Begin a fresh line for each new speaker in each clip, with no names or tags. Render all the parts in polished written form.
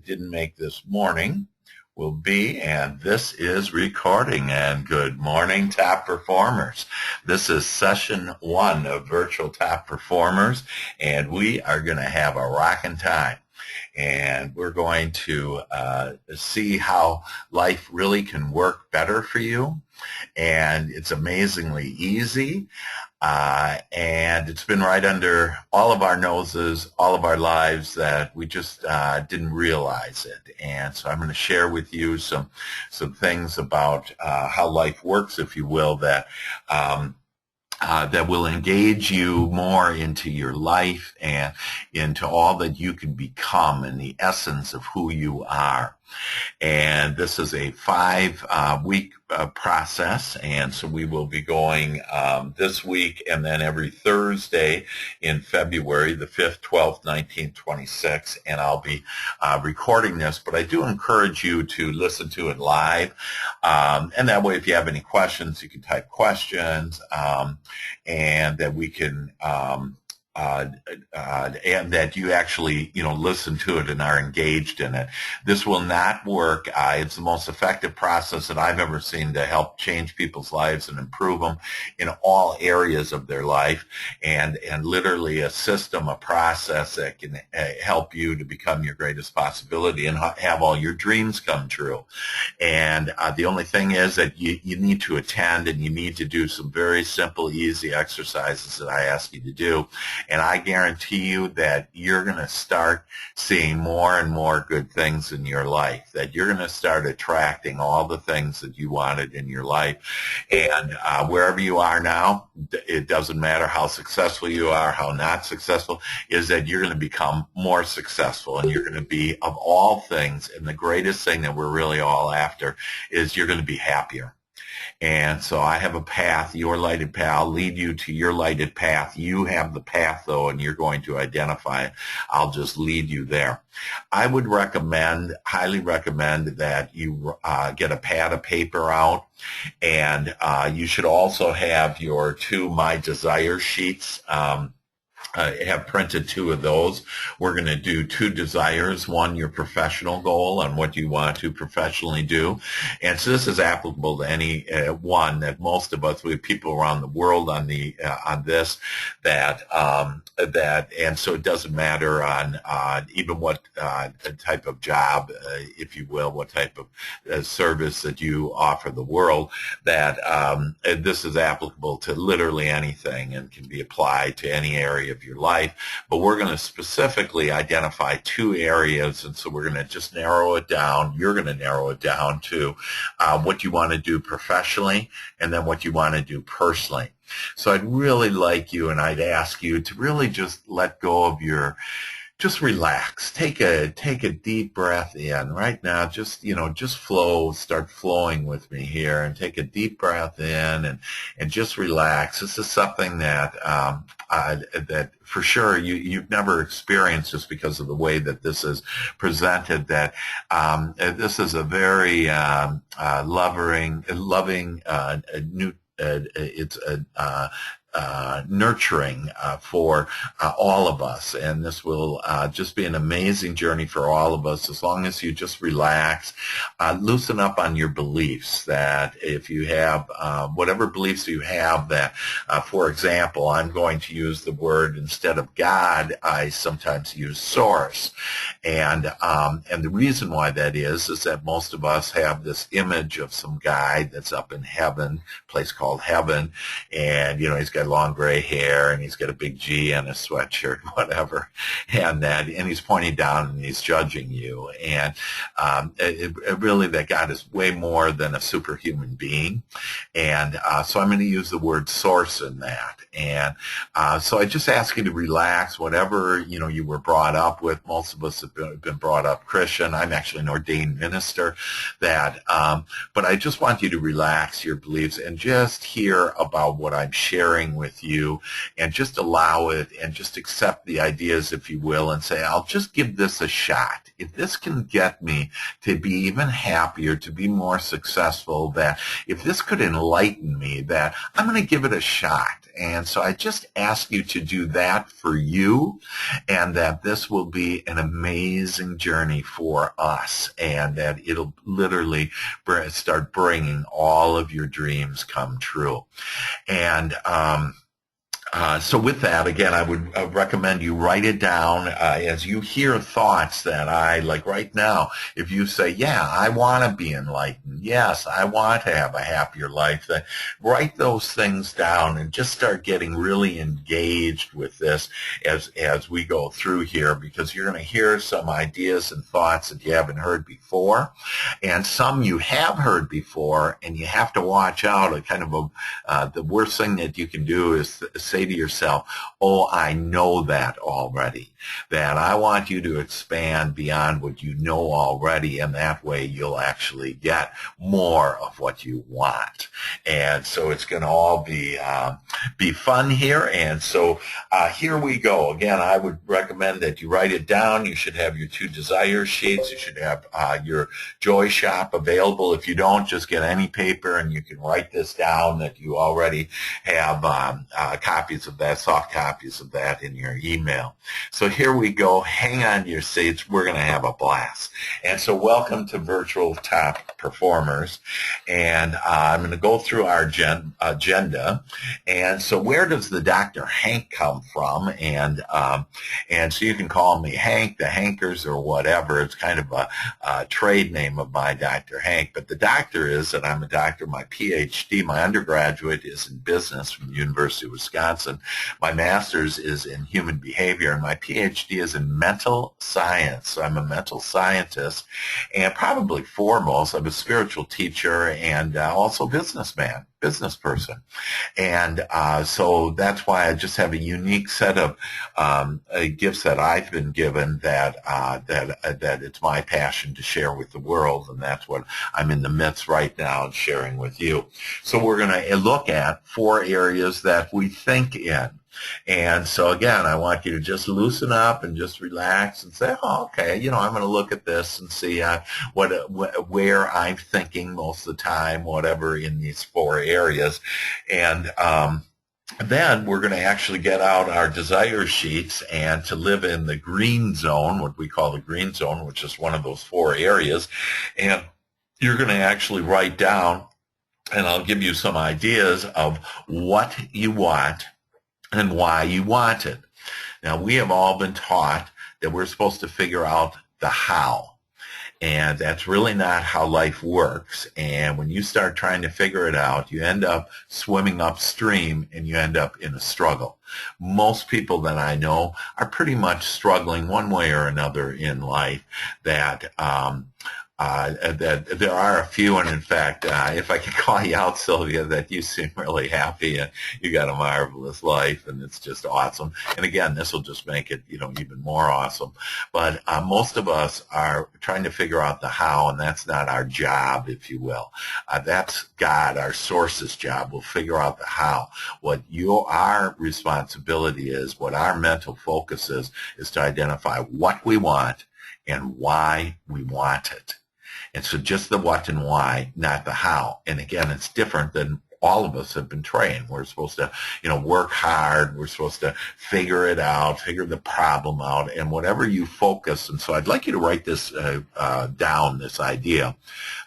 didn't make this morning will be, and this is recording. And good morning, top performers. This is session 1 of Virtual Top Performers, and we are going to have a rocking time. And we're going to see how life really can work better for you. And it's amazingly easy. And it's been right under all of our noses, all of our lives, that we just didn't realize it. And so I'm going to share with you some things about how life works, if you will, that will engage you more into your life and into all that you can become and the essence of who you are. And this is a 5-week process, and so we will be going this week and then every Thursday in February, the 5th, 12th, 19th, 26th, and I'll be recording this, but I do encourage you to listen to it live, and that way if you have any questions, you can type questions, and that we can and that you actually, listen to it and are engaged in it. This will not work. It's the most effective process that I've ever seen to help change people's lives and improve them in all areas of their life, and literally a system, a process that can help you to become your greatest possibility and have all your dreams come true. And the only thing is that you need to attend, and you need to do some very simple, easy exercises that I ask you to do. And I guarantee you that you're going to start seeing more and more good things in your life, that you're going to start attracting all the things that you wanted in your life. And wherever you are now, it doesn't matter how successful you are, how not successful, is that you're going to become more successful, and you're going to be, of all things, and the greatest thing that we're really all after is you're going to be happier. And so I have a path, your lighted path. I'll lead you to your lighted path. You have the path, though, and you're going to identify it. I'll just lead you there. I would highly recommend that you get a pad of paper out, and you should also have your 2 My Desire sheets. Have printed 2 of those. We're going to do 2 desires. One, your professional goal on what you want to professionally do. And so this is applicable to any one that most of us, we have people around the world on this, and so it doesn't matter on even what type of job, if you will, what type of service that you offer the world, that this is applicable to literally anything and can be applied to any area of your life. But we're going to specifically identify 2 areas, and so we're going to just narrow it down. You're going to narrow it down to what you want to do professionally, and then what you want to do personally. So I'd really like you, and I'd ask you to really just let go of just relax. Take a deep breath in right now. Just start flowing with me here, and take a deep breath in and just relax. This is something that that for sure you've never experienced, just because of the way that this is presented. That this is a very loving, it's nurturing for all of us, and this will just be an amazing journey for all of us, as long as you just relax, loosen up on your beliefs. That if you have whatever beliefs you have, that for example, I'm going to use the word, instead of God, I sometimes use source, and the reason why that is that most of us have this image of some guy that's up in heaven, a place called heaven, and he's got long gray hair, and he's got a big G on his sweatshirt, whatever, and he's pointing down and he's judging you. And really, that God is way more than a superhuman being. And so I'm going to use the word source in that. And so I just ask you to relax, whatever you were brought up with. Most of us have been brought up Christian. I'm actually an ordained minister. But I just want you to relax your beliefs and just hear about what I'm sharing sharing with you, and just allow it and just accept the ideas, if you will, and say, I'll just give this a shot. If this can get me to be even happier, to be more successful, that if this could enlighten me, that I'm going to give it a shot. And so I just ask you to do that for you, and that this will be an amazing journey for us, and that it'll literally start bringing all of your dreams come true. And so with that, again, I would recommend you write it down as you hear thoughts that like right now, if you say, yeah, I want to be enlightened. Yes, I want to have a happier life. Then write those things down and just start getting really engaged with this as we go through here, because you're going to hear some ideas and thoughts that you haven't heard before, and some you have heard before, and you have to watch out. The worst thing that you can do is say to yourself, oh, I know that already. That I want you to expand beyond what you know already, and that way you'll actually get more of what you want. And so it's going to all be fun here. And so here we go. Again, I would recommend that you write it down. You should have your 2 desire sheets. You should have your Joy Shop available. If you don't, just get any paper and you can write this down, that you already have copies of that, soft copies of that in your email. So here we go. Hang on to your seats. We're going to have a blast. And so welcome to Virtual Top Performers. And I'm going to go through our agenda. And so where does the Dr. Hank come from? And so you can call me Hank, the Hankers, or whatever. It's kind of a trade name of my Dr. Hank. But the doctor is that I'm a doctor. My PhD, my undergraduate, is in business from the University of Wisconsin. My master's is in human behavior, and my PhD is in mental science. So I'm a mental scientist, and probably foremost, I'm a spiritual teacher and also businessman, business person. And so that's why I just have a unique set of gifts that I've been given that it's my passion to share with the world, and that's what I'm in the midst right now and sharing with you. So we're going to look at 4 areas that we think in. And so again, I want you to just loosen up and just relax and say, oh, okay, I'm going to look at this and see where I'm thinking most of the time, whatever, in these 4 areas. And then we're going to actually get out our desire sheets and to live in the green zone, what we call the green zone, which is one of those 4 areas. And you're going to actually write down, and I'll give you some ideas of what you want and why you want it. Now, we have all been taught that we're supposed to figure out the how. And that's really not how life works. And when you start trying to figure it out, you end up swimming upstream and you end up in a struggle. Most people that I know are pretty much struggling one way or another in life. That there are a few, and in fact, if I could call you out, Sylvia, that you seem really happy and you got a marvelous life, and it's just awesome. And again, this will just make it, even more awesome. But most of us are trying to figure out the how, and that's not our job, if you will. That's God, our source's job. We'll figure out the how. What our responsibility is, what our mental focus is to identify what we want and why we want it. And so just the what and why, not the how. And again, it's different than all of us have been trained. We're supposed to, work hard. We're supposed to figure it out, figure the problem out, and whatever you focus. And so I'd like you to write this down, this idea,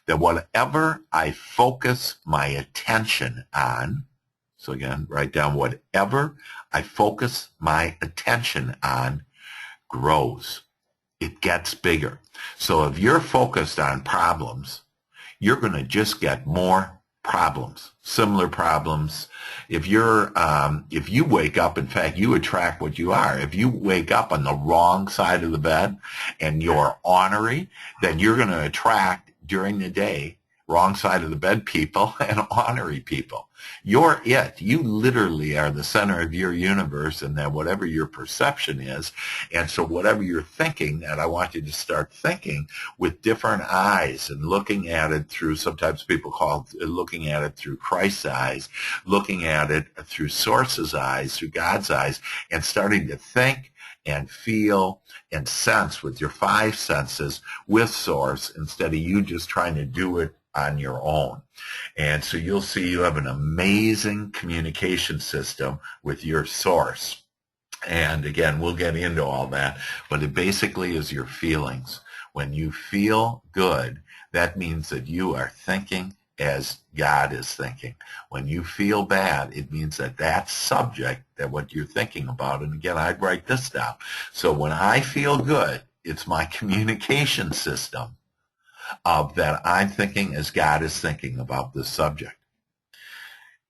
that whatever I focus my attention on, so again, write down whatever I focus my attention on grows. It gets bigger. So if you're focused on problems, you're going to just get more problems, similar problems. If you wake up, in fact, you attract what you are. If you wake up on the wrong side of the bed and you're ornery, then you're going to attract during the day wrong side of the bed people, and ornery people. You're it. You literally are the center of your universe, and that whatever your perception is, and so whatever you're thinking, that I want you to start thinking with different eyes and looking at it through, sometimes people call it looking at it through Christ's eyes, looking at it through Source's eyes, through God's eyes, and starting to think and feel and sense with your five senses with Source instead of you just trying to do it on your own. And so you'll see you have an amazing communication system with your Source. And again, we'll get into all that, but it basically is your feelings. When you feel good, that means that you are thinking as God is thinking. When you feel bad, it means that that subject, that what you're thinking about, and again, I'd write this down. So when I feel good, it's my communication system of that I'm thinking as God is thinking about this subject.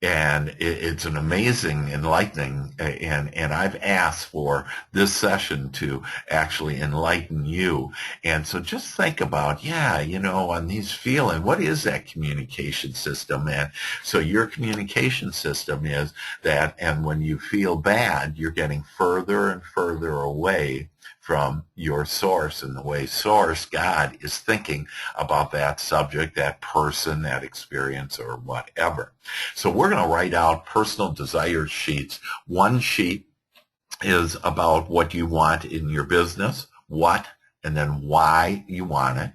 And it's an amazing, enlightening, and I've asked for this session to actually enlighten you. And so just think about, on these feelings, what is that communication system? And so your communication system is that, and when you feel bad, you're getting further and further away from your Source, and the way Source, God, is thinking about that subject, that person, that experience, or whatever. So we're going to write out personal desire sheets. One sheet is about what you want in your business, what, and then why you want it.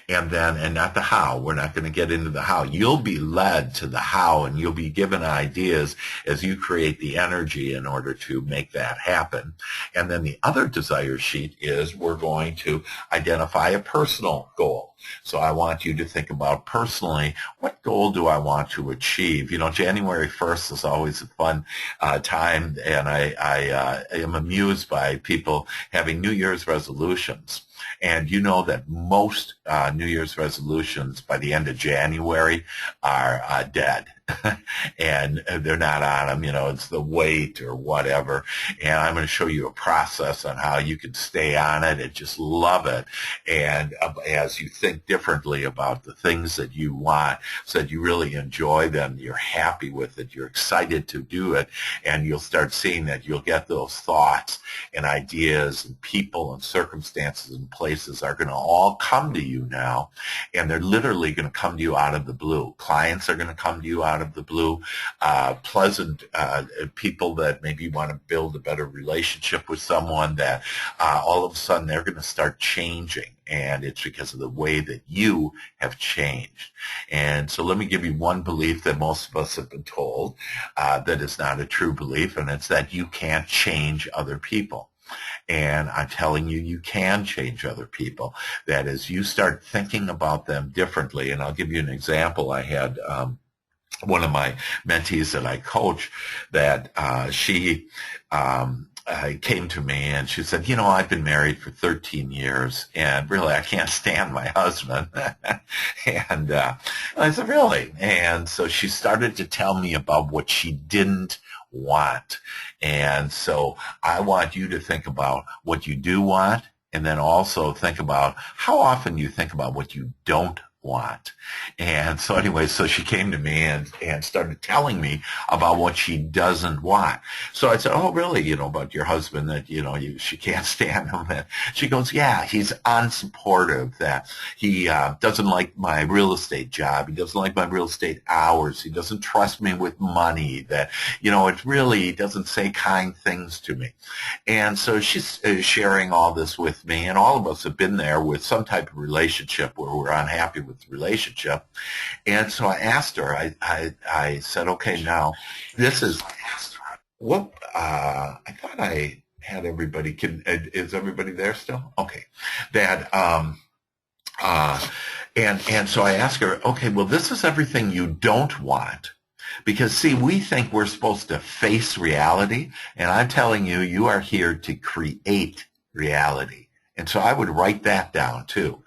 And not the how. We're not going to get into the how. You'll be led to the how, and you'll be given ideas as you create the energy in order to make that happen. And then the other desire sheet is we're going to identify a personal goal. So I want you to think about personally, what goal do I want to achieve? January 1st is always a fun time, and I am amused by people having New Year's resolutions. And you know that most New Year's resolutions by the end of January are dead. And they're not on them, it's the weight or whatever. And I'm going to show you a process on how you can stay on it and just love it. And as you think differently about the things that you want, so that you really enjoy them, you're happy with it, you're excited to do it, and you'll start seeing that you'll get those thoughts and ideas and people and circumstances and places are going to all come to you now, and they're literally going to come to you out of the blue. Clients are going to come to you out of the blue, pleasant people that maybe want to build a better relationship with someone, that all of a sudden they're going to start changing, and it's because of the way that you have changed. And so let me give you one belief that most of us have been told that is not a true belief, and it's that you can't change other people. And I'm telling you, you can change other people. That is, you start thinking about them differently. And I'll give you an example. I had one of my mentees that I coach, that she came to me and she said, I've been married for 13 years and really I can't stand my husband. And I said, really? And so she started to tell me about what she didn't want. And so I want you to think about what you do want, and then also think about how often you think about what you don't want. And so anyway, so she came to me and started telling me about what she doesn't want. So I said, oh, really, about your husband, that, she can't stand him. And she goes, yeah, he's unsupportive, that he doesn't like my real estate job. He doesn't like my real estate hours. He doesn't trust me with money, that, it really doesn't say kind things to me. And so she's sharing all this with me, and all of us have been there with some type of relationship where we're unhappy with the relationship. And so I asked her, I said, okay, now this is what I thought I had everybody. Is everybody there still? Okay. That and so I asked her, okay, well, this is everything you don't want. Because, see, we think we're supposed to face reality, and I'm telling you, you are here to create reality. And so I would write that down, too.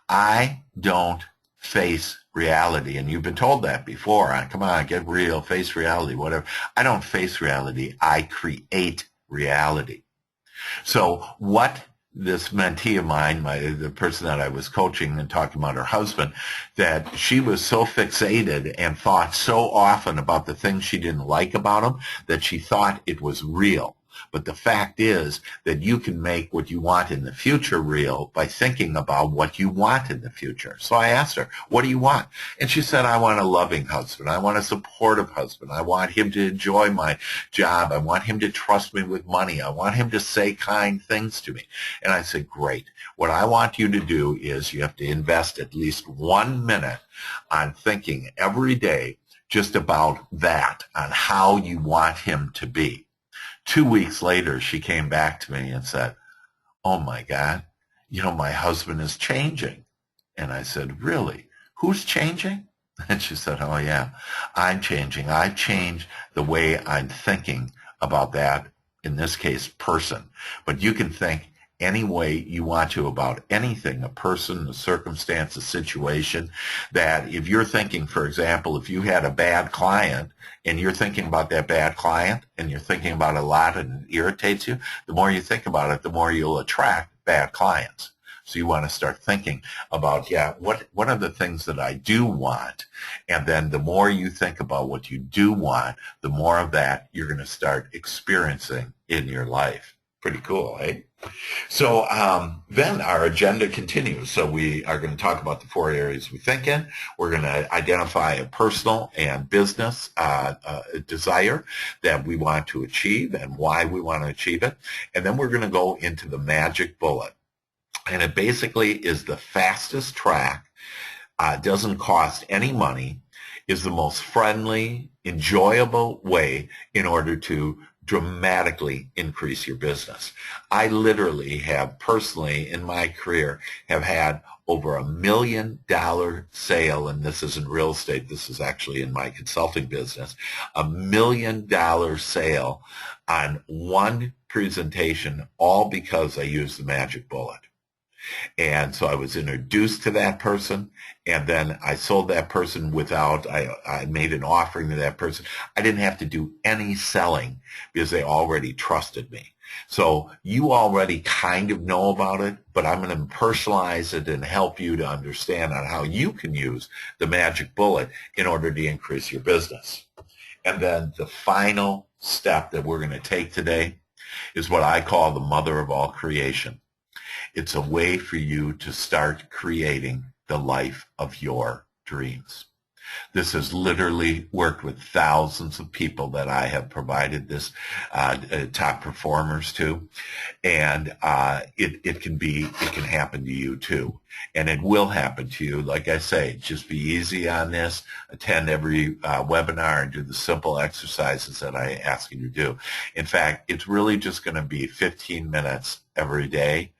I don't face reality. And you've been told that before. Come on, get real, face reality, whatever. I don't face reality. I create reality. So what this mentee of mine, the person that I was coaching and talking about her husband, that she was so fixated and thought so often about the things she didn't like about him that she thought it was real. But the fact is that you can make what you want in the future real by thinking about what you want in the future. So I asked her, what do you want? And she said, I want a loving husband. I want a supportive husband. I want him to enjoy my job. I want him to trust me with money. I want him to say kind things to me. And I said, great. What I want you to do is you have to invest at least 1 minute on thinking every day just about that, on how you want him to be. 2 weeks later, she came back to me and said, oh my God, my husband is changing. And I said, really? Who's changing? And she said, oh yeah, I'm changing. I've changed the way I'm thinking about that, in this case, person. But you can think any way you want to about anything, a person, a circumstance, a situation, that if you're thinking, for example, if you had a bad client and you're thinking about that bad client and you're thinking about it a lot and it irritates you, the more you think about it, the more you'll attract bad clients. So you want to start thinking about, what are the things that I do want? And then the more you think about what you do want, the more of that you're going to start experiencing in your life. Pretty cool, eh? So then our agenda continues. So we are going to talk about the 4 areas we think in. We're going to identify a personal and business desire that we want to achieve and why we want to achieve it. And then we're going to go into the magic bullet. And it basically is the fastest track, doesn't cost any money, is the most friendly, enjoyable way in order to dramatically increase your business. I literally have personally in my career have had over $1 million sale, and this isn't real estate, this is actually in my consulting business, $1 million sale on one presentation, all because I used the magic bullet. And so I was introduced to that person, and then I sold that person without, I made an offering to that person. I didn't have to do any selling because they already trusted me. So you already kind of know about it, but I'm going to personalize it and help you to understand on how you can use the magic bullet in order to increase your business. And then the final step that we're going to take today is what I call the mother of all creation. It's a way for you to start creating the life of your dreams. This has literally worked with thousands of people that I have provided this top performers to, and it can happen to you too, and it will happen to you. Like I say, just be easy on this. Attend every webinar and do the simple exercises that I ask you to do. In fact, it's really just going to be 15 minutes every day.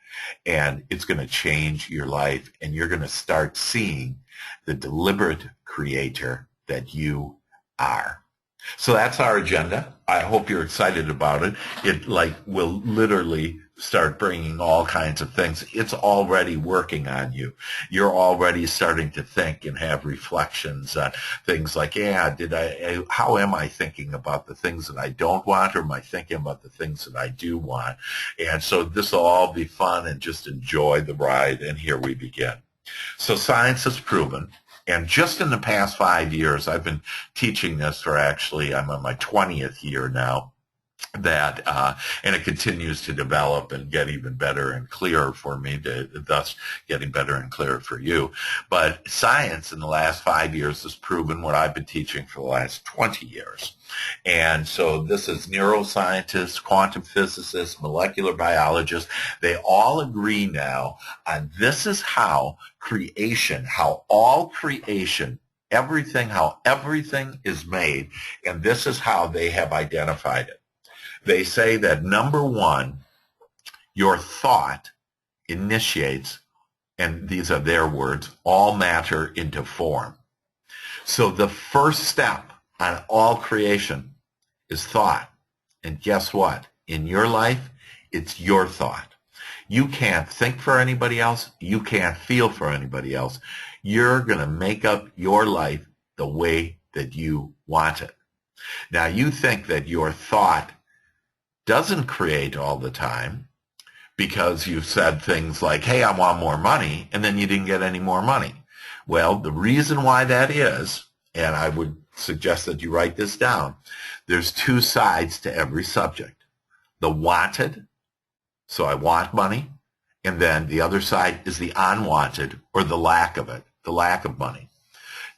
And it's going to change your life, and you're going to start seeing the deliberate creator that you are. So that's our agenda. I hope you're excited about it. It will literally start bringing all kinds of things. It's already working on you. You're already starting to think and have reflections on things like, how am I thinking about the things that I don't want, or am I thinking about the things that I do want? And so this will all be fun, and just enjoy the ride. And here we begin. So science has proven, and just in the past 5 years, I've been teaching this for I'm on my 20th year now, and it continues to develop and get even better and clearer for me, thus getting better and clearer for you. But science in the last 5 years has proven what I've been teaching for the last 20 years. And so this is neuroscientists, quantum physicists, molecular biologists. They all agree now on this is how all creation, how everything is made, and this is how they have identified it. They say that number one, your thought initiates, and these are their words, all matter into form. So the first step on all creation is thought. And guess what? In your life, it's your thought. You can't think for anybody else. You can't feel for anybody else. You're going to make up your life the way that you want it. Now, you think that your thought doesn't create all the time, because you've said things like, hey, I want more money, and then you didn't get any more money. Well, the reason why that is, and I would suggest that you write this down, there's two sides to every subject. The wanted, so I want money, and then the other side is the unwanted, or the lack of it, the lack of money.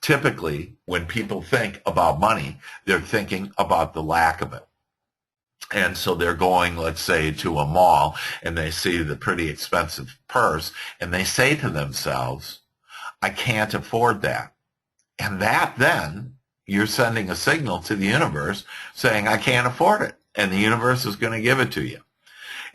Typically, when people think about money, they're thinking about the lack of it. And so they're going, let's say, to a mall, and they see the pretty expensive purse, and they say to themselves, I can't afford that. And that then, you're sending a signal to the universe saying, I can't afford it. And the universe is going to give it to you.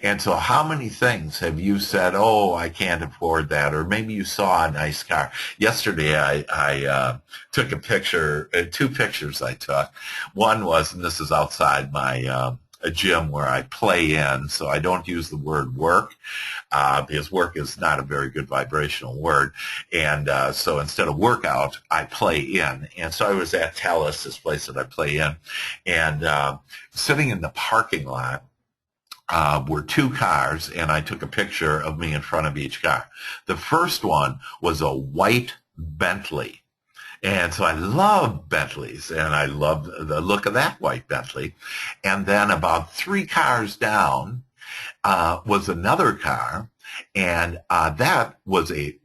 And so how many things have you said, oh, I can't afford that? Or maybe you saw a nice car. Yesterday, I took a picture, two pictures I took. One was, and this is outside my a gym where I play in, so I don't use the word work because work is not a very good vibrational word. And so instead of workout, I play in. And so I was at Telus, this place that I play in, and sitting in the parking lot were two cars, and I took a picture of me in front of each car. The first one was a white Bentley. And so I love Bentleys, and I love the look of that white Bentley. And then about three cars down was another car, and that was a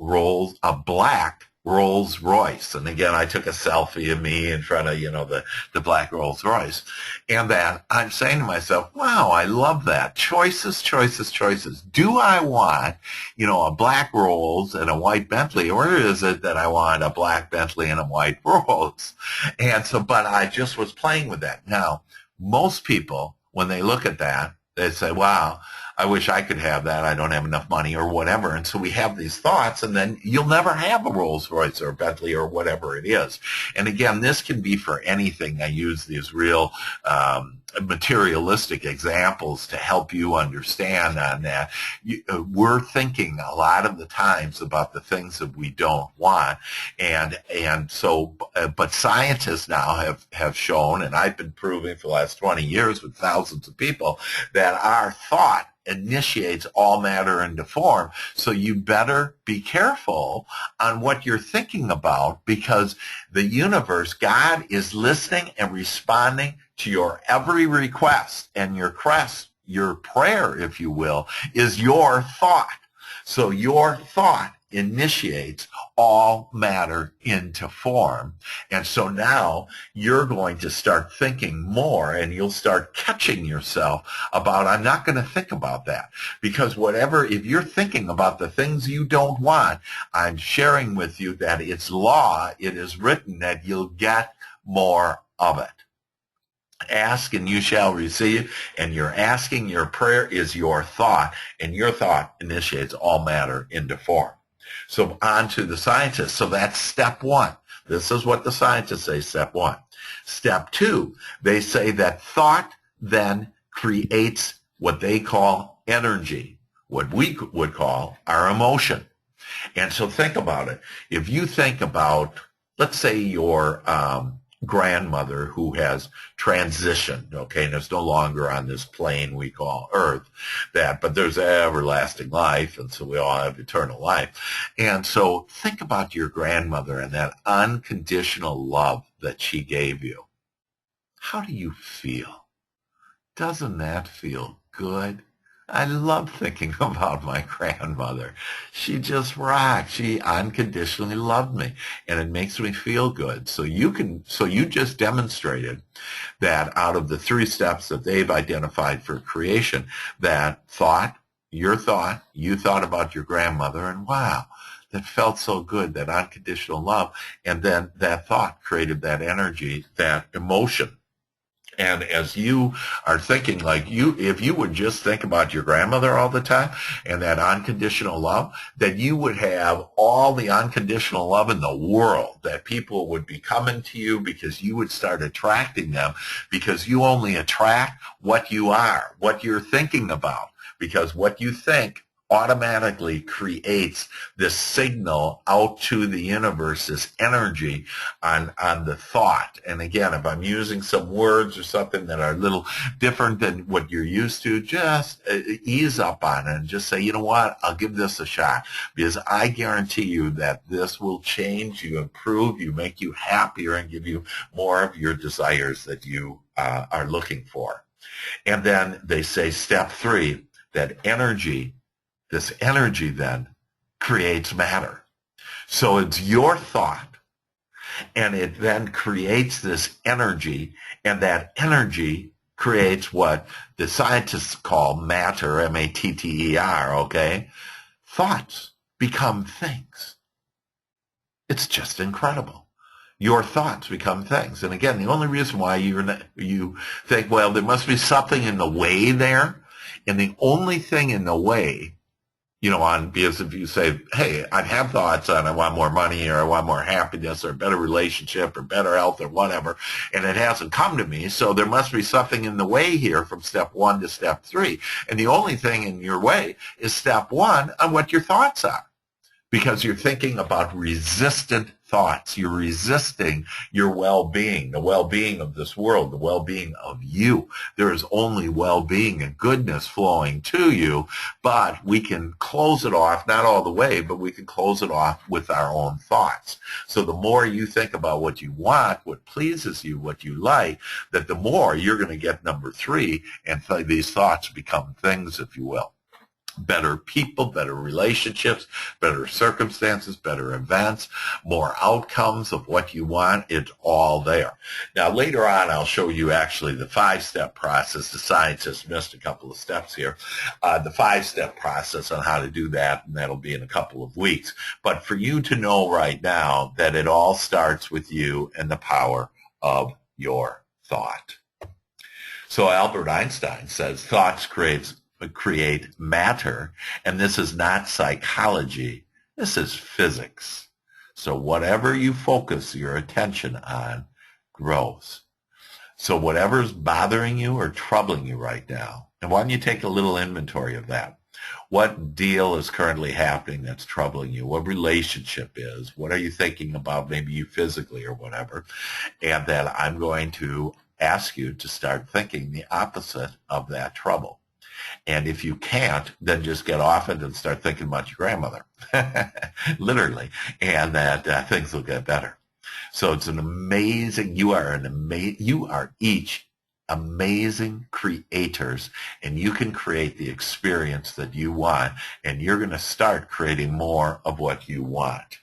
black Rolls Royce. And again, I took a selfie of me in front of, the black Rolls Royce. And then I'm saying to myself, wow, I love that. Choices, choices, choices. Do I want, a black Rolls and a white Bentley, or is it that I want a black Bentley and a white Rolls? And so, but I just was playing with that. Now, most people, when they look at that, they say, wow, I wish I could have that. I don't have enough money or whatever. And so we have these thoughts, and then you'll never have a Rolls Royce or a Bentley or whatever it is. And again, this can be for anything. I use these real materialistic examples to help you understand on that. We're thinking a lot of the times about the things that we don't want. And so, but scientists now have shown, and I've been proving for the last 20 years with thousands of people, that our thought initiates all matter into form. So you better be careful on what you're thinking about, because the universe, God, is listening and responding to your every request, and your prayer, if you will, is your thought. So your thought initiates all matter into form. And so now you're going to start thinking more, and you'll start catching yourself about, I'm not going to think about that. Because if you're thinking about the things you don't want, I'm sharing with you that it's law. It is written that you'll get more of it. Ask and you shall receive, and your asking, your prayer is your thought, and your thought initiates all matter into form. So on to the scientists. So that's step one. This is what the scientists say, step one. Step two, they say that thought then creates what they call energy, what we would call our emotion. And so think about it. If you think about, let's say your grandmother who has transitioned, okay, and is no longer on this plane we call Earth, but there's everlasting life, and so we all have eternal life. And so think about your grandmother and that unconditional love that she gave you. How do you feel? Doesn't that feel good? I love thinking about my grandmother. She just rocked. She unconditionally loved me, and it makes me feel good. So you just demonstrated that out of the three steps that they've identified for creation, that you thought about your grandmother, and wow, that felt so good, that unconditional love. And then that thought created that energy, that emotion. And as you are thinking, if you would just think about your grandmother all the time and that unconditional love, that you would have all the unconditional love in the world, that people would be coming to you because you would start attracting them, because you only attract what you are, what you're thinking about, because what you think automatically creates this signal out to the universe, this energy on the thought. And again, if I'm using some words or something that are a little different than what you're used to, just ease up on it and just say, you know what, I'll give this a shot, because I guarantee you that this will change you, improve you, make you happier, and give you more of your desires that you are looking for. And then they say step 3, that this energy then creates matter. So it's your thought, and it then creates this energy, and that energy creates what the scientists call matter, M-A-T-T-E-R, okay? Thoughts become things. It's just incredible. Your thoughts become things. And again, the only reason why you think, well, there must be something in the way there, and the only thing in the way, because if you say, hey, I have thoughts on I want more money, or I want more happiness, or a better relationship, or better health, or whatever, and it hasn't come to me, so there must be something in the way here from step 1 to step 3. And the only thing in your way is step 1 on what your thoughts are. Because you're thinking about resistant thoughts. You're resisting your well-being, the well-being of this world, the well-being of you. There is only well-being and goodness flowing to you, but we can close it off, not all the way, but we can close it off with our own thoughts. So the more you think about what you want, what pleases you, what you like, that the more you're going to get number 3, and these thoughts become things, if you will. Better people, better relationships, better circumstances, better events, more outcomes of what you want. It's all there. Now, later on, I'll show you actually the 5-step process. The scientists missed a couple of steps here. The 5-step process on how to do that, and that'll be in a couple of weeks. But for you to know right now that it all starts with you and the power of your thought. So Albert Einstein says thoughts create matter, and this is not psychology, this is physics. So whatever you focus your attention on grows. So whatever's bothering you or troubling you right now, and why don't you take a little inventory of that? What deal is currently happening that's troubling you? What relationship is? What are you thinking about, maybe you physically or whatever? And then I'm going to ask you to start thinking the opposite of that trouble. And if you can't, then just get off it and start thinking about your grandmother, literally, and that things will get better. So it's an amazing, you are each amazing creators, and you can create the experience that you want, and you're going to start creating more of what you want.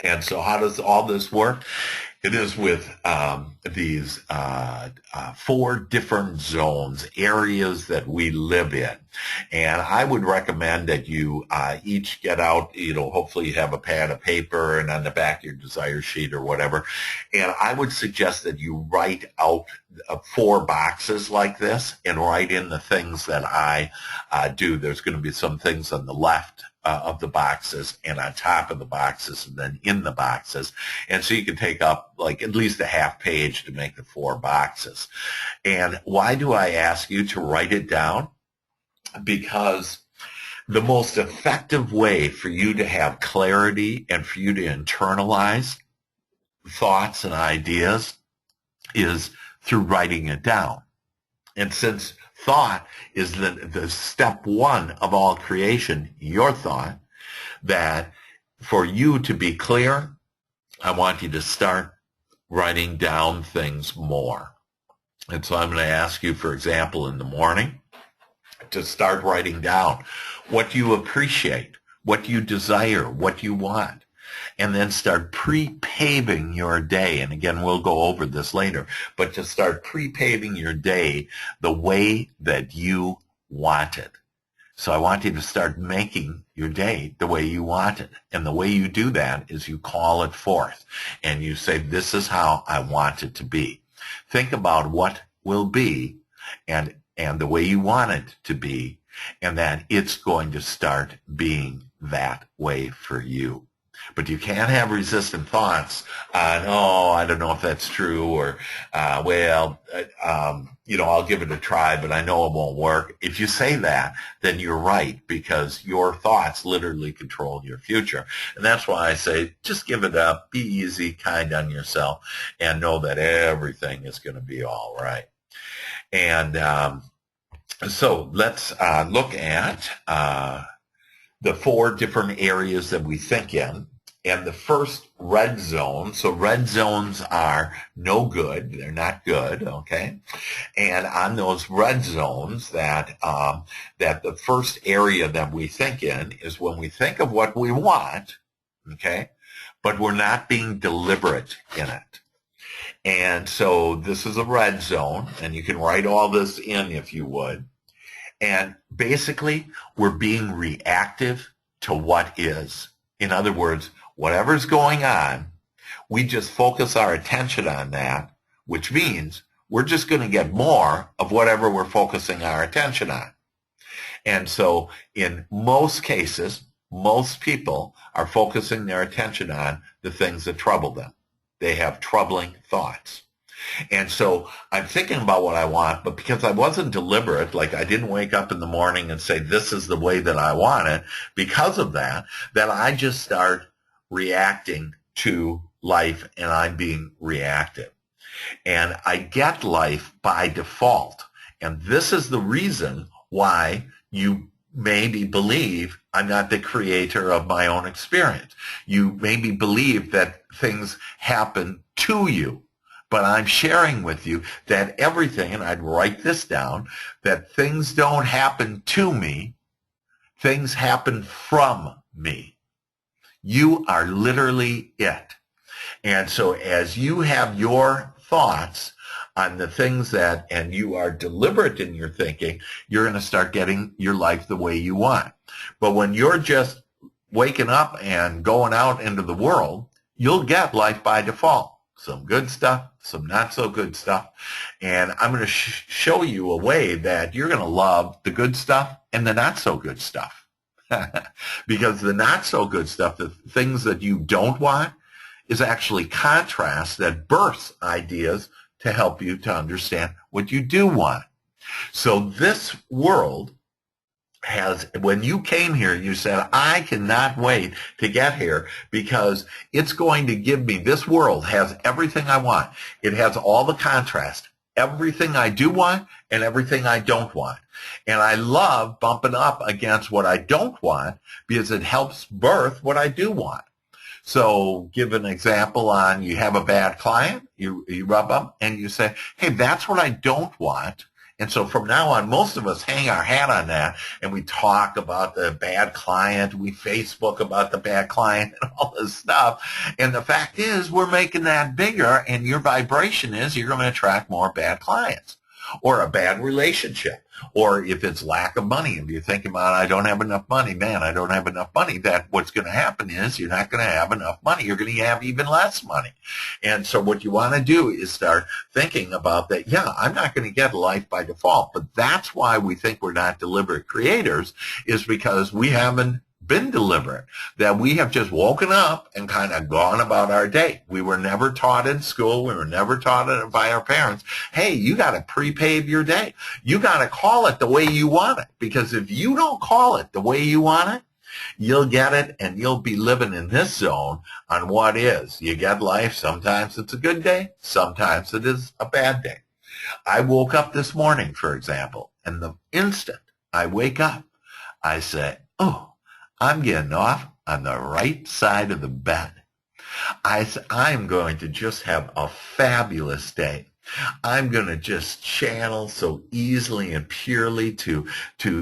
And so how does all this work? It is with these 4 different zones, areas that we live in. And I would recommend that you each get out, hopefully you have a pad of paper and on the back your desire sheet or whatever. And I would suggest that you write out 4 boxes like this and write in the things that I do. There's going to be some things on the left of the boxes and on top of the boxes and then in the boxes. And so you can take up like at least a half page to make the 4 boxes. And why do I ask you to write it down? Because the most effective way for you to have clarity and for you to internalize thoughts and ideas is through writing it down. And since thought is the step 1 of all creation, your thought, that for you to be clear, I want you to start writing down things more. And so I'm going to ask you, for example, in the morning, to start writing down what you appreciate, what you desire, what you want. And then start pre-paving your day. And again, we'll go over this later, but to start pre-paving your day the way that you want it. So I want you to start making your day the way you want it. And the way you do that is you call it forth and you say, this is how I want it to be. Think about what will be and the way you want it to be, and that it's going to start being that way for you. But you can't have resistant thoughts on, oh, I don't know if that's true, or, I'll give it a try, but I know it won't work. If you say that, then you're right, because your thoughts literally control your future. And that's why I say, just give it up, be easy, kind on yourself, and know that everything is going to be all right. And so let's look at the 4 different areas that we think in. And the first, red zone. So red zones are no good. They're not good, okay? And on those red zones, that the first area that we think in is when we think of what we want, okay? But we're not being deliberate in it. And so this is a red zone, and you can write all this in if you would. And basically, we're being reactive to what is. In other words, whatever's going on, we just focus our attention on that, which means we're just going to get more of whatever we're focusing our attention on. And so in most cases, most people are focusing their attention on the things that trouble them. They have troubling thoughts. And so I'm thinking about what I want, but because I wasn't deliberate, like I didn't wake up in the morning and say, this is the way that I want it, because of that, then I just start reacting to life, and I'm being reactive. And I get life by default. And this is the reason why you maybe believe I'm not the creator of my own experience. You maybe believe that things happen to you. But I'm sharing with you that everything, and I'd write this down, that things don't happen to me, things happen from me. You are literally it. And so as you have your thoughts on the things that, and you are deliberate in your thinking, you're going to start getting your life the way you want. But when you're just waking up and going out into the world, you'll get life by default. Some good stuff, some not so good stuff. And I'm going to show you a way that you're going to love the good stuff and the not so good stuff. Because the not so good stuff, the things that you don't want, is actually contrast that births ideas to help you to understand what you do want. So this world has, when you came here, you said, I cannot wait to get here because it's going to give me, this world has everything I want. It has all the contrast, everything I do want and everything I don't want. And I love bumping up against what I don't want because it helps birth what I do want. So give an example on, you have a bad client, you rub them and you say, hey, that's what I don't want. And so from now on, most of us hang our hat on that, and we talk about the bad client, we Facebook about the bad client and all this stuff. And the fact is, we're making that bigger, and your vibration is you're going to attract more bad clients or a bad relationship. Or if it's lack of money, if you're thinking about, I don't have enough money, man, I don't have enough money, that what's going to happen is you're not going to have enough money. You're going to have even less money. And so what you want to do is start thinking about that, yeah, I'm not going to get life by default. But that's why we think we're not deliberate creators, is because we haven't been deliberate, that we have just woken up and kind of gone about our day. We were never taught in school. We were never taught it by our parents. Hey, you got to prepave your day. You got to call it the way you want it, because if you don't call it the way you want it, you'll get it, and you'll be living in this zone on what is. You get life. Sometimes it's a good day. Sometimes it is a bad day. I woke up this morning, for example, and the instant I wake up, I say, oh, I'm getting off on the right side of the bed. I'm going to just have a fabulous day. I'm going to just channel so easily and purely to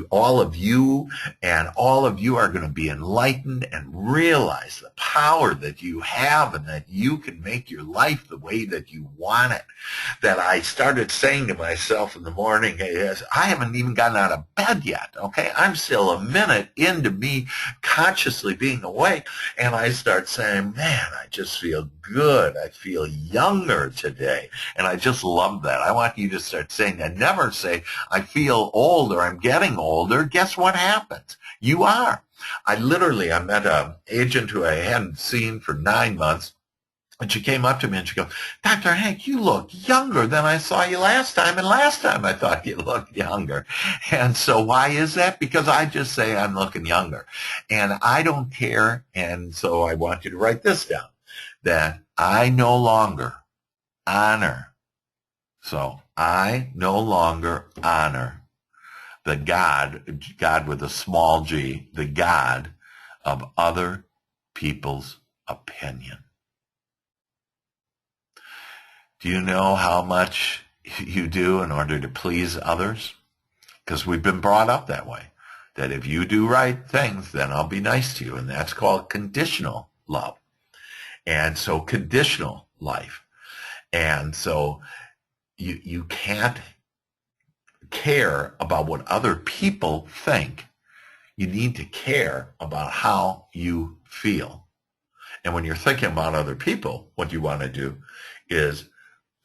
all of you, and all of you are going to be enlightened and realize the power that you have and that you can make your life the way that you want it. That I started saying to myself in the morning, hey, I haven't even gotten out of bed yet, okay? I'm still a minute into me consciously being awake, and I start saying, man, I just feel good. I feel younger today, and I just love that. I want you to start saying that. Never say, I feel old or I'm getting older. Guess what happens? You are. I met an agent who I hadn't seen for 9 months. And she came up to me and she goes, Dr. Hank, you look younger than I saw you last time. And last time I thought you looked younger. And so why is that? Because I just say I'm looking younger. And I don't care. And so I want you to write this down, that I no longer honor. So I no longer honor the God with a small g, the God of other people's opinion. Do you know how much you do in order to please others? Because we've been brought up that way, that if you do right things, then I'll be nice to you. And that's called conditional love. And so conditional life. And so you can't care about what other people think. You need to care about how you feel. And when you're thinking about other people, what you want to do is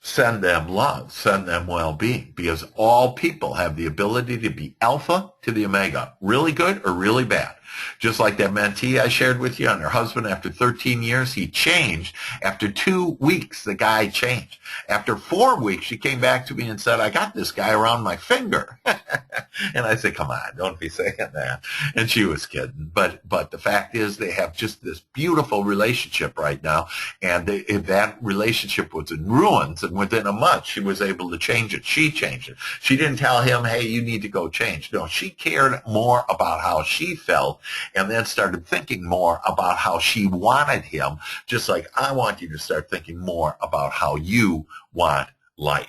send them love, send them well-being, because all people have the ability to be alpha to the omega, really good or really bad. Just like that mentee I shared with you on her husband, after 13 years, he changed. After 2 weeks, the guy changed. After 4 weeks, she came back to me and said, I got this guy around my finger. And I said, come on, don't be saying that. And she was kidding. But the fact is, they have just this beautiful relationship right now. And that relationship was in ruins. And within a month, she was able to change it. She changed it. She didn't tell him, hey, you need to go change. No, she cared more about how she felt, and then started thinking more about how she wanted him, just like I want you to start thinking more about how you want life.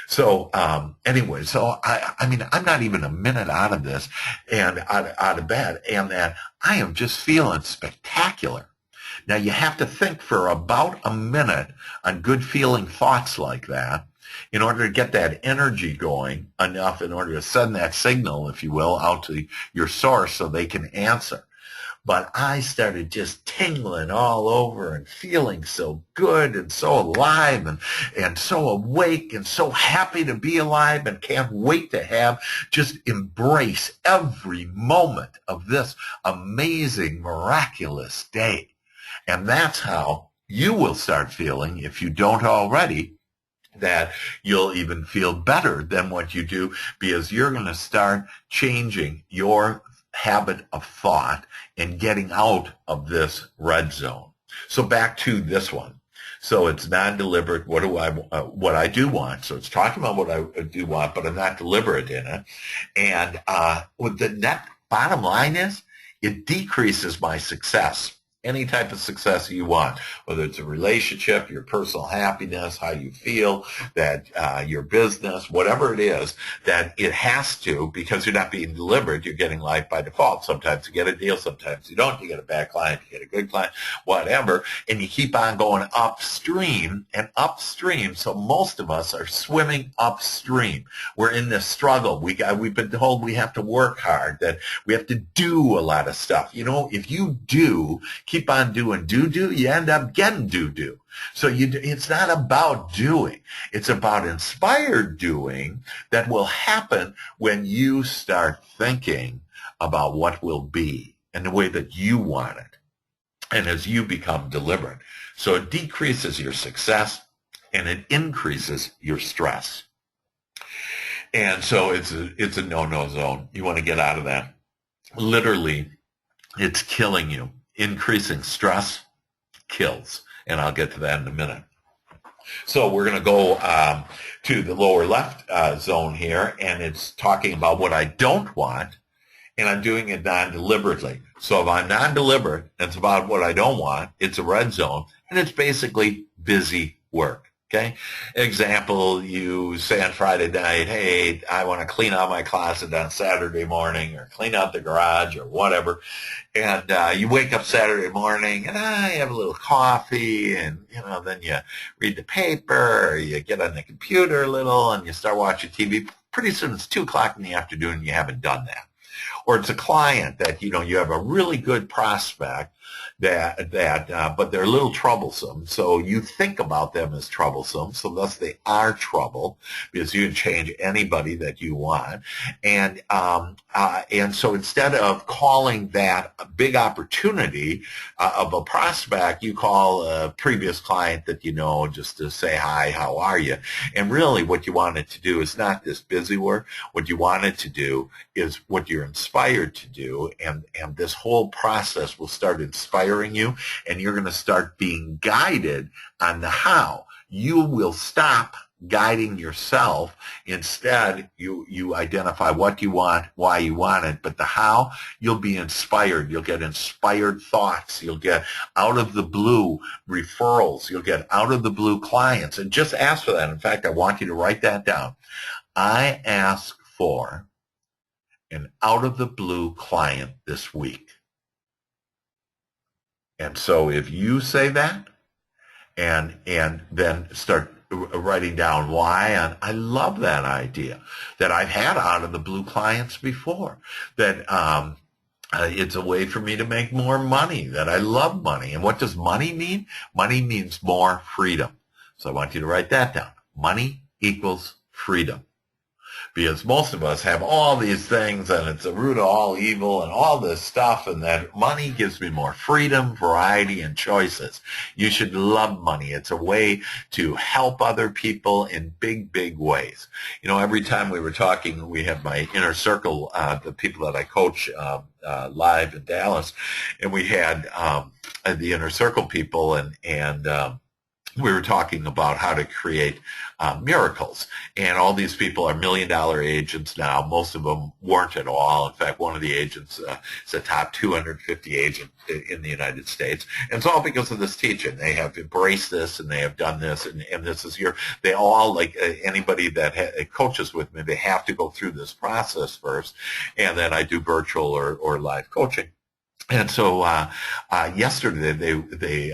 So anyway, so I mean, I'm not even a minute out of this and out of bed, and that I am just feeling spectacular. Now, you have to think for about a minute on good feeling thoughts like that in order to get that energy going enough, in order to send that signal, if you will, out to your source so they can answer. But I started just tingling all over and feeling so good and so alive and so awake and so happy to be alive, and can't wait to just embrace every moment of this amazing, miraculous day. And that's how you will start feeling, if you don't already, that you'll even feel better than what you do, because you're going to start changing your habit of thought and getting out of this red zone. So back to this one. So it's non-deliberate. What I do want. So it's talking about what I do want, but I'm not deliberate in it. And what the net bottom line is, it decreases my success. Any type of success you want, whether it's a relationship, your personal happiness, how you feel, that your business, whatever it is, that it has to, because you're not being deliberate, you're getting life by default. Sometimes you get a deal, sometimes you don't. You get a bad client, you get a good client, whatever, and you keep on going upstream and upstream. So most of us are swimming upstream. We're in this struggle. We've been told we have to work hard, that we have to do a lot of stuff. You know, if you keep on doing do, you end up getting do. So it's not about doing. It's about inspired doing that will happen when you start thinking about what will be and the way that you want it. And as you become deliberate. So it decreases your success and it increases your stress. And so it's a no-no zone. You want to get out of that. Literally, it's killing you. Increasing stress kills, and I'll get to that in a minute. So we're going to go to the lower left zone here, and it's talking about what I don't want, and I'm doing it non-deliberately. So if I'm non-deliberate, and it's about what I don't want, it's a red zone, and it's basically busy work. Okay. Example, you say on Friday night, hey, I want to clean out my closet on Saturday morning, or clean out the garage or whatever. And you wake up Saturday morning and I have a little coffee, and, then you read the paper, or you get on the computer a little and you start watching TV. Pretty soon it's 2 o'clock in the afternoon and you haven't done that. Or it's a client that, you have a really good prospect but they're a little troublesome. So you think about them as troublesome, so thus they are trouble, because you can change anybody that you want. And so instead of calling that a big opportunity of a prospect, you call a previous client that you know just to say, hi, how are you? And really what you want it to do is not this busy work. What you want it to do is what you're inspired to do, and this whole process will start inspiring you, and you're going to start being guided on the how. You will stop guiding yourself. Instead, you identify what you want, why you want it, but the how, you'll be inspired. You'll get inspired thoughts. You'll get out of the blue referrals. You'll get out of the blue clients. And just ask for that. In fact, I want you to write that down. I ask for an out of the blue client this week. And so if you say that and then start writing down why, and I love that idea, that I've had out of the blue clients before, that it's a way for me to make more money, that I love money. And what does money mean? Money means more freedom. So I want you to write that down. Money equals freedom. Because most of us have all these things, and it's the root of all evil and all this stuff, and that money gives me more freedom, variety, and choices. You should love money. It's a way to help other people in big, big ways. You know, every time we were talking, we have my inner circle, the people that I coach live in Dallas, and we had the inner circle people, and we were talking about how to create miracles. And all these people are $1 million agents now. Most of them weren't at all. In fact, one of the agents is a top 250 agent in the United States. And it's all because of this teaching. They have embraced this, and they have done this, and this is they all, like anybody that coaches with me, they have to go through this process first. And then I do virtual or live coaching. And so yesterday they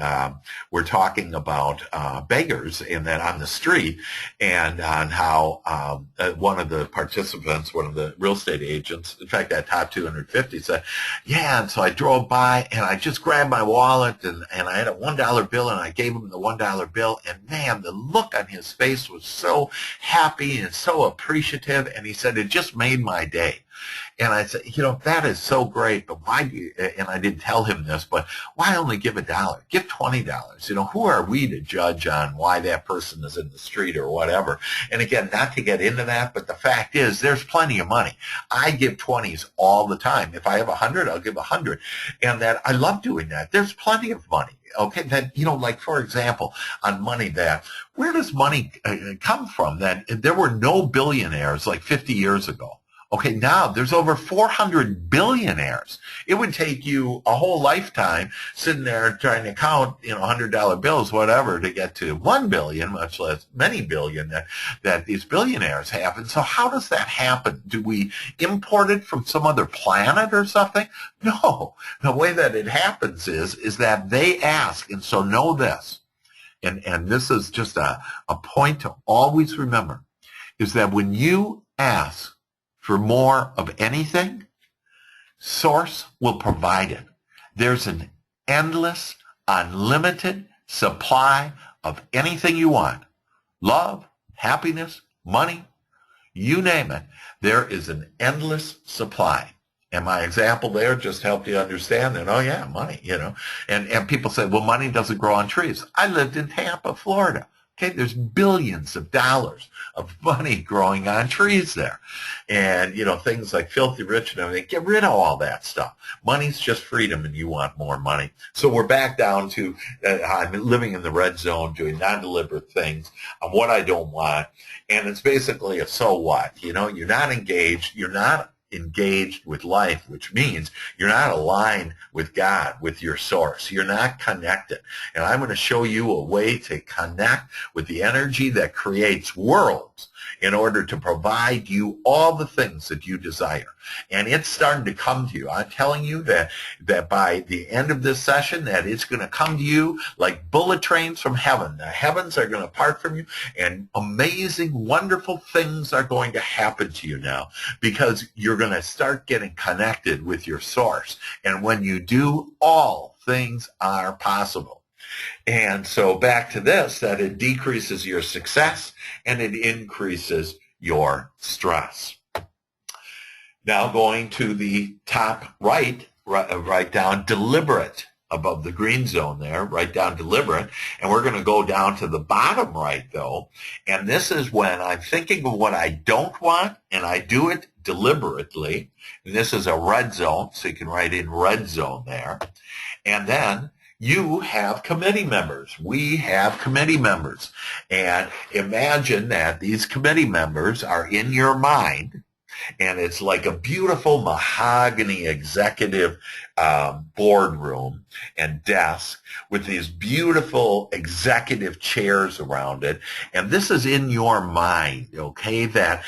were talking about beggars, and then on the street, and on how one of the participants, one of the real estate agents, in fact, that top 250, said, yeah, and so I drove by, and I just grabbed my wallet, and I had a $1 bill, and I gave him the $1 bill, and man, the look on his face was so happy and so appreciative, and he said, it just made my day. And I said, you know, that is so great, but why do you, and I didn't tell him this, but why only give $1? Give $20. You know, who are we to judge on why that person is in the street or whatever? And again, not to get into that, but the fact is there's plenty of money. I give 20s all the time. If I have 100, I'll give 100. And that I love doing that. There's plenty of money. Okay, that, you know, like, for example, on money, that where does money come from? That there were no billionaires like 50 years ago. Okay, now there's over 400 billionaires. It would take you a whole lifetime sitting there trying to count, you know, $100 bills, whatever, to get to 1 billion, much less many billion that these billionaires have. And so how does that happen? Do we import it from some other planet or something? No. The way that it happens is that they ask. And so know this, and this is just a point to always remember, is that when you ask for more of anything, Source will provide it. There's an endless, unlimited supply of anything you want. Love, happiness, money, you name it. There is an endless supply. And my example there just helped you understand that, oh yeah, money, you know. And people say, well, money doesn't grow on trees. I lived in Tampa, Florida. Okay, there's billions of dollars of money growing on trees there. And, you know, things like filthy rich and everything, get rid of all that stuff. Money's just freedom, and you want more money. So we're back down to I'm living in the red zone, doing non-deliberate things on what I don't want. And it's basically a so what. You know, you're not engaged. You're not engaged with life, which means you're not aligned with God, with your source. You're not connected. And I'm going to show you a way to connect with the energy that creates worlds in order to provide you all the things that you desire. And it's starting to come to you. I'm telling you that by the end of this session, that it's going to come to you like bullet trains from heaven. The heavens are going to part from you, and amazing, wonderful things are going to happen to you now, because you're going to start getting connected with your source. And when you do, all things are possible. And so back to this, that it decreases your success and it increases your stress. Now going to the top right, write down deliberate above the green zone there, write down deliberate. And we're going to go down to the bottom right though. And this is when I'm thinking of what I don't want and I do it deliberately. And this is a red zone, so you can write in red zone there. And then you have committee members. We have committee members. And imagine that these committee members are in your mind, and it's like a beautiful mahogany executive boardroom and desk with these beautiful executive chairs around it. And this is in your mind, okay, that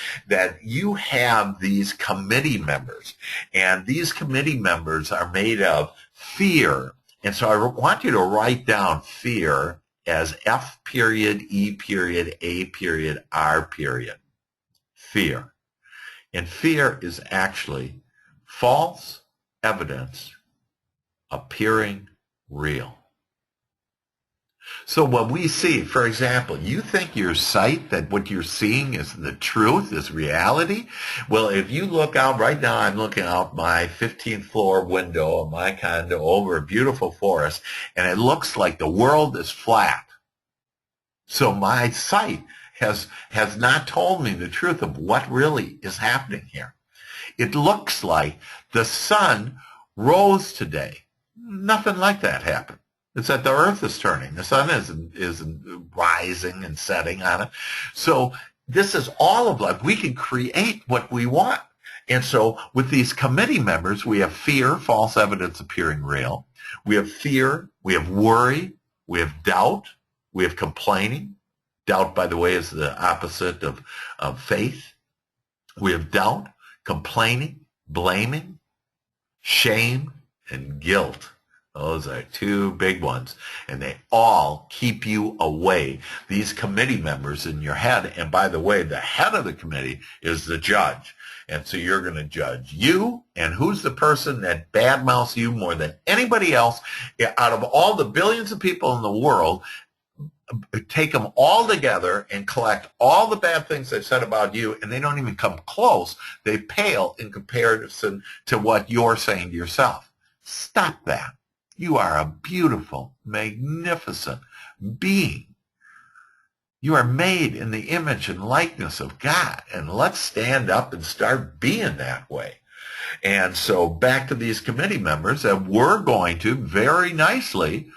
you have these committee members. And these committee members are made of fear. And so I want you to write down fear as F period, E period, A period, R period. Fear. And fear is actually false evidence appearing real. So what we see, for example, you think your sight, that what you're seeing is the truth, is reality? Well, if you look out right now, I'm looking out my 15th floor window of my condo over a beautiful forest, and it looks like the world is flat. So my sight has not told me the truth of what really is happening here. It looks like the sun rose today. Nothing like that happened. It's that the earth is turning. The sun isn't rising and setting on it. So this is all of life. We can create what we want. And so with these committee members, we have fear, false evidence appearing real. We have fear, we have worry, we have doubt, we have complaining. Doubt, by the way, is the opposite of faith. We have doubt, complaining, blaming, shame, and guilt. Those are two big ones, and they all keep you away. These committee members in your head, and by the way, the head of the committee is the judge. And so you're going to judge you, and who's the person that badmouths you more than anybody else out of all the billions of people in the world. Take them all together and collect all the bad things they've said about you, and they don't even come close. They pale in comparison to what you're saying to yourself. Stop that. You are a beautiful, magnificent being. You are made in the image and likeness of God, and let's stand up and start being that way. And so back to these committee members, that we're going to very nicely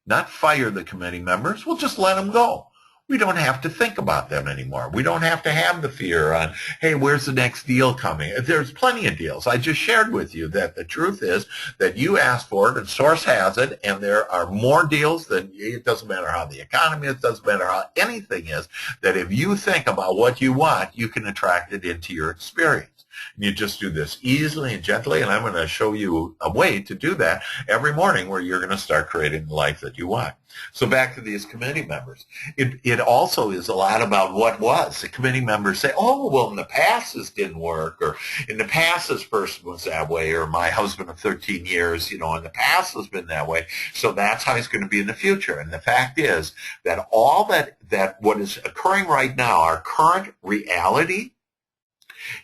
not fire the committee members. We'll just let them go. We don't have to think about them anymore. We don't have to have the fear on, hey, where's the next deal coming? There's plenty of deals. I just shared with you that the truth is that you asked for it and Source has it, and there are more deals than, it doesn't matter how the economy is, it doesn't matter how anything is, that if you think about what you want, you can attract it into your experience. And you just do this easily and gently, and I'm going to show you a way to do that every morning where you're going to start creating the life that you want. So back to these committee members. It also is a lot about what was. The committee members say, oh, well, in the past this didn't work, or in the past this person was that way, or my husband of 13 years, in the past has been that way, so that's how he's going to be in the future. And the fact is that all that what is occurring right now, our current reality,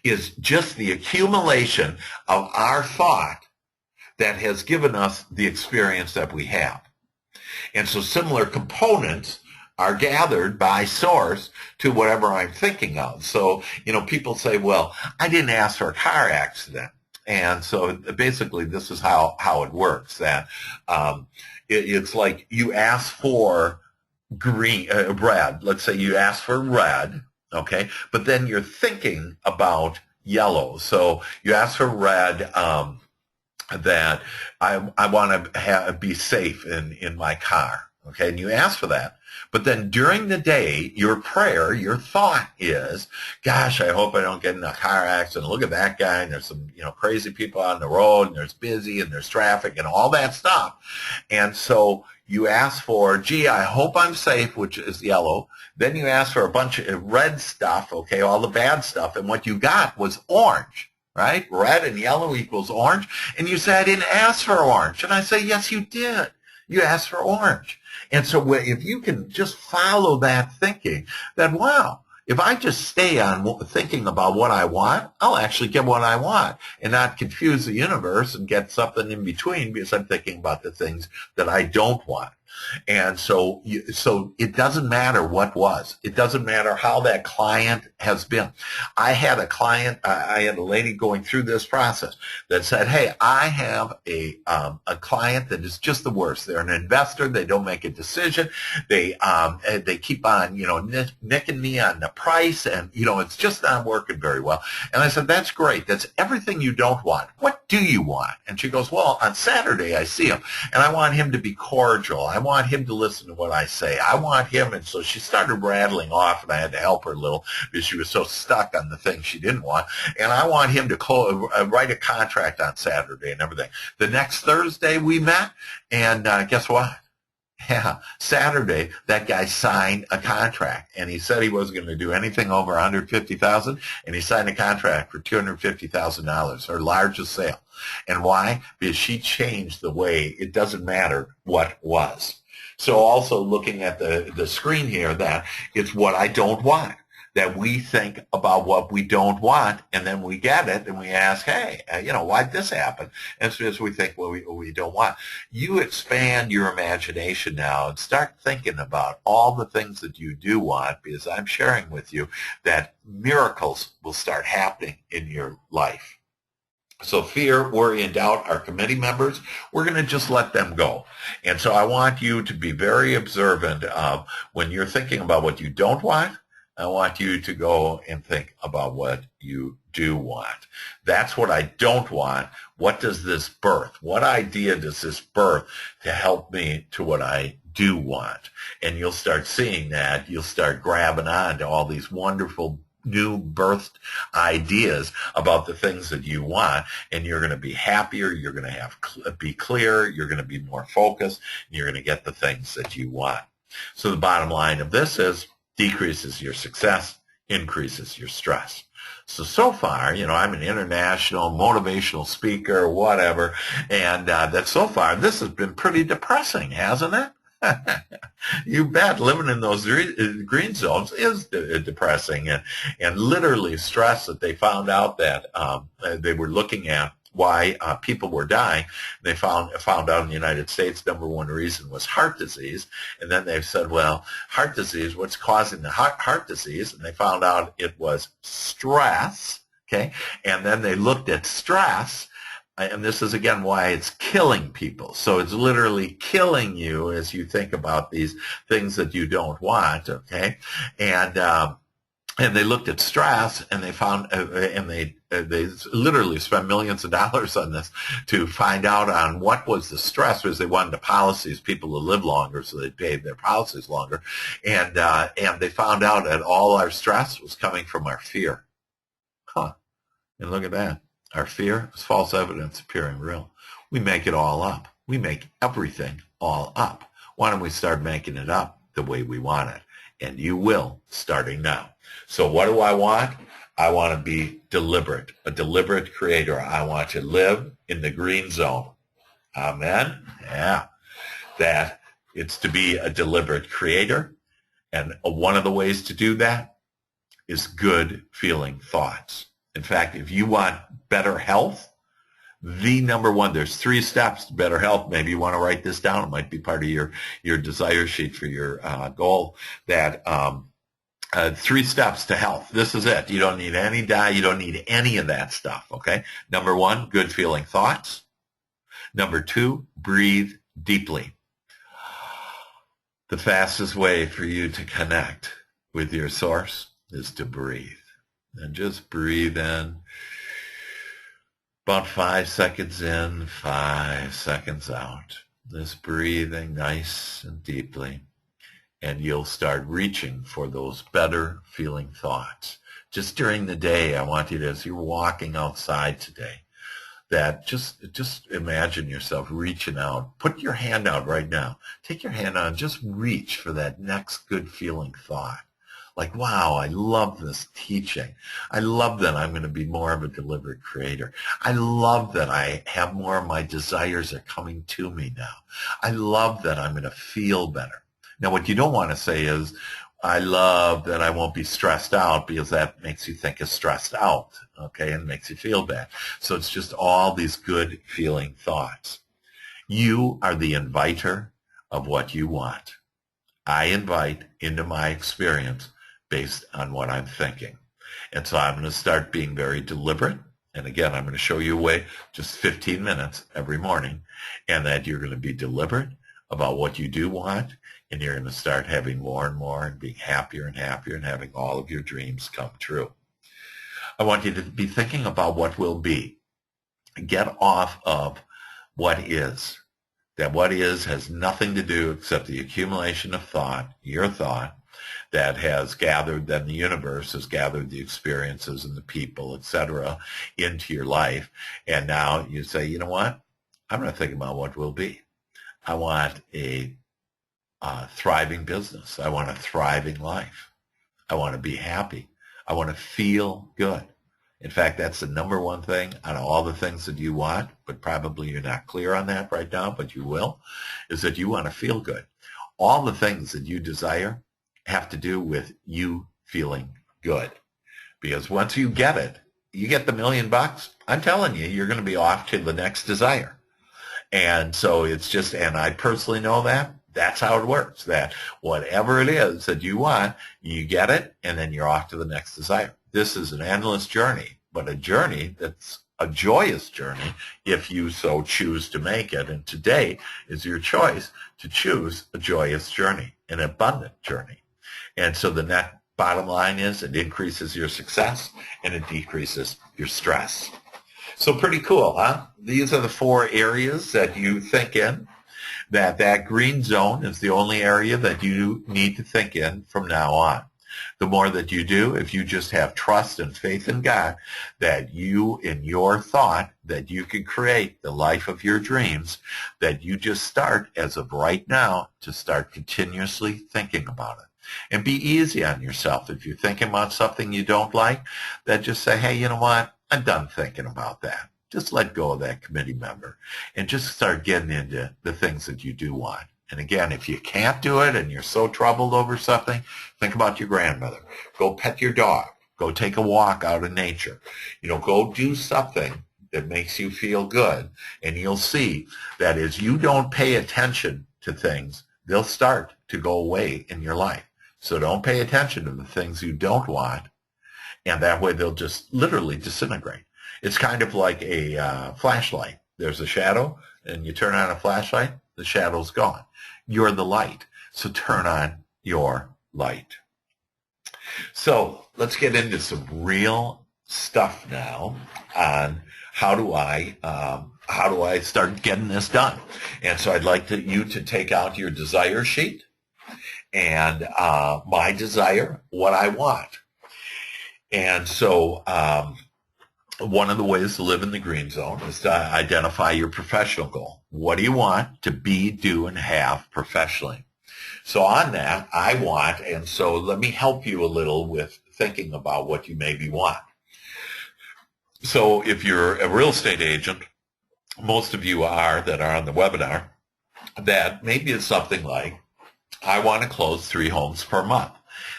is just the accumulation of our thought that has given us the experience that we have. And so similar components are gathered by Source to whatever I'm thinking of. So, people say, well, I didn't ask for a car accident. And so basically this is how it works, that it's like you ask for red. Let's say you ask for red. Okay, but then you're thinking about yellow. So you ask for red, that I want to be safe in my car. Okay, and you ask for that. But then during the day, your prayer, your thought is, gosh, I hope I don't get in a car accident. Look at that guy, and there's some crazy people on the road, and there's busy, and there's traffic, and all that stuff. And so you ask for, gee, I hope I'm safe, which is yellow. Then you ask for a bunch of red stuff, okay, all the bad stuff, and what you got was orange. right? Red and yellow equals orange. And you say, I didn't ask for orange. And I say, yes, you did. You asked for orange. And so if you can just follow that thinking, that, wow, if I just stay on thinking about what I want, I'll actually get what I want and not confuse the universe and get something in between because I'm thinking about the things that I don't want. And so it doesn't matter what was. It doesn't matter how that client has been. I had a client, I had a lady going through this process that said, hey, I have a client that is just the worst. They're an investor. They don't make a decision. They keep on, nicking me on the price, and, it's just not working very well. And I said, that's great. That's everything you don't want. What do you want? And she goes, well, on Saturday I see him, and I want him to be cordial. I want him to listen to what I say. I want him. And so she started rattling off, and I had to help her a little because she was so stuck on the thing she didn't want. And I want him to write a contract on Saturday and everything. The next Thursday we met, and guess what? Yeah, Saturday, that guy signed a contract, and he said he wasn't going to do anything over $150,000, and he signed a contract for $250,000, her largest sale. And why? Because she changed the way, it doesn't matter what was. So also looking at the screen here, that it's what I don't want. That we think about what we don't want, and then we get it, and we ask, hey, why'd this happen? And it's because we think what we don't want. You expand your imagination now and start thinking about all the things that you do want, because I'm sharing with you that miracles will start happening in your life. So fear, worry, and doubt, our committee members, we're going to just let them go. And so I want you to be very observant of when you're thinking about what you don't want. I want you to go and think about what you do want. That's what I don't want. What does this birth? What idea does this birth to help me to what I do want? And you'll start seeing that. You'll start grabbing on to all these wonderful new birthed ideas about the things that you want, and you're going to be happier. You're going to be clearer. You're going to be more focused, and you're going to get the things that you want. So the bottom line of this is, decreases your success, increases your stress. So far, I'm an international motivational speaker, whatever, and that so far, this has been pretty depressing, hasn't it? You bet. Living in those green zones is depressing, and literally stress that they found out that they were looking at why people were dying. They found out in the United States, number one reason was heart disease. And then they said, well, heart disease, what's causing the heart disease? And they found out it was stress, okay? And then they looked at stress, and this is, again, why it's killing people. So it's literally killing you as you think about these things that you don't want, okay? And they looked at stress, and they found, and they literally spent millions of dollars on this to find out on what was the stress, because they wanted the policies, people to live longer, so they paid their policies longer. And they found out that all our stress was coming from our fear. And look at that. Our fear is false evidence appearing real. We make it all up. We make everything all up. Why don't we start making it up the way we want it? And you will, starting now. So what do I want? I want to be deliberate, a deliberate creator. I want to live in the green zone. Amen? Yeah. That it's to be a deliberate creator. And one of the ways to do that is good feeling thoughts. In fact, if you want better health, the number one, there's 3 steps to better health. Maybe you want to write this down. It might be part of your desire sheet for your goal, that 3 steps to health. This is it. You don't need any diet. You don't need any of that stuff, okay? Number 1, good feeling thoughts. Number 2, breathe deeply. The fastest way for you to connect with your source is to breathe. And just breathe in. About 5 seconds in, 5 seconds out. Just breathing nice and deeply. And you'll start reaching for those better feeling thoughts. Just during the day, I want you to, as you're walking outside today, that just imagine yourself reaching out. Put your hand out right now. Take your hand out and just reach for that next good feeling thought. Like, wow, I love this teaching. I love that I'm going to be more of a deliberate creator. I love that I have more of my desires are coming to me now. I love that I'm going to feel better. Now, what you don't want to say is, I love that I won't be stressed out, because that makes you think of stressed out, okay, and makes you feel bad. So it's just all these good feeling thoughts. You are the inviter of what you want. I invite into my experience based on what I'm thinking. And so I'm going to start being very deliberate. And again, I'm going to show you a way, just 15 minutes every morning, and that you're going to be deliberate about what you do want, and you're going to start having more and more and being happier and happier and having all of your dreams come true. I want you to be thinking about what will be. Get off of what is. That what is has nothing to do except the accumulation of thought, your thought, that has gathered, then the universe has gathered the experiences and the people, etc., into your life. And now you say, you know what? I'm going to think about what will be. I want a thriving business. I want a thriving life. I want to be happy. I want to feel good. In fact, that's the number one thing out of all the things that you want, but probably you're not clear on that right now, but you will, is that you want to feel good. All the things that you desire have to do with you feeling good. Because once you get it, you get the $1 million, I'm telling you, you're going to be off to the next desire. And so it's just, and I personally know that, that's how it works, that whatever it is that you want, you get it, and then you're off to the next desire. This is an endless journey, but a journey that's a joyous journey if you so choose to make it. And today is your choice to choose a joyous journey, an abundant journey. And so the net bottom line is it increases your success and it decreases your stress. So pretty cool, huh? These are the 4 areas that you think in. That green zone is the only area that you need to think in from now on. The more that you do, if you just have trust and faith in God, that you, in your thought, that you can create the life of your dreams, that you just start, as of right now, to start continuously thinking about it. And be easy on yourself. If you're thinking about something you don't like, then just say, hey, you know what? I'm done thinking about that. Just let go of that committee member and just start getting into the things that you do want. And again, if you can't do it and you're so troubled over something, think about your grandmother. Go pet your dog. Go take a walk out in nature. Go do something that makes you feel good. And you'll see that as you don't pay attention to things, they'll start to go away in your life. So don't pay attention to the things you don't want. And that way they'll just literally disintegrate. It's kind of like a flashlight. There's a shadow, and you turn on a flashlight, the shadow's gone. You're the light, so turn on your light. So let's get into some real stuff now on how do I start getting this done. And so I'd like you to take out your desire sheet and my desire, what I want. And so one of the ways to live in the green zone is to identify your professional goal. What do you want to be, do, and have professionally? So on that, I want, and so let me help you a little with thinking about what you maybe want. So if you're a real estate agent, most of you that are on the webinar, that maybe it's something like, I want to close 3 homes per month.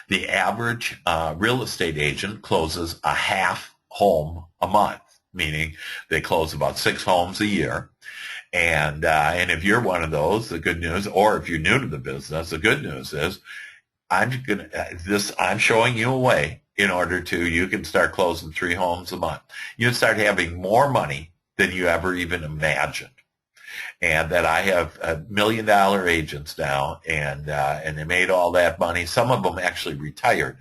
The average real estate agent closes a half home a month, meaning they close about 6 homes a year. And if you're one of those, the good news, or if you're new to the business, the good news is I'm showing you a way in order you can start closing 3 homes a month. You can start having more money than you ever even imagined. And that I have $1 million agents now, and they made all that money. Some of them actually retired.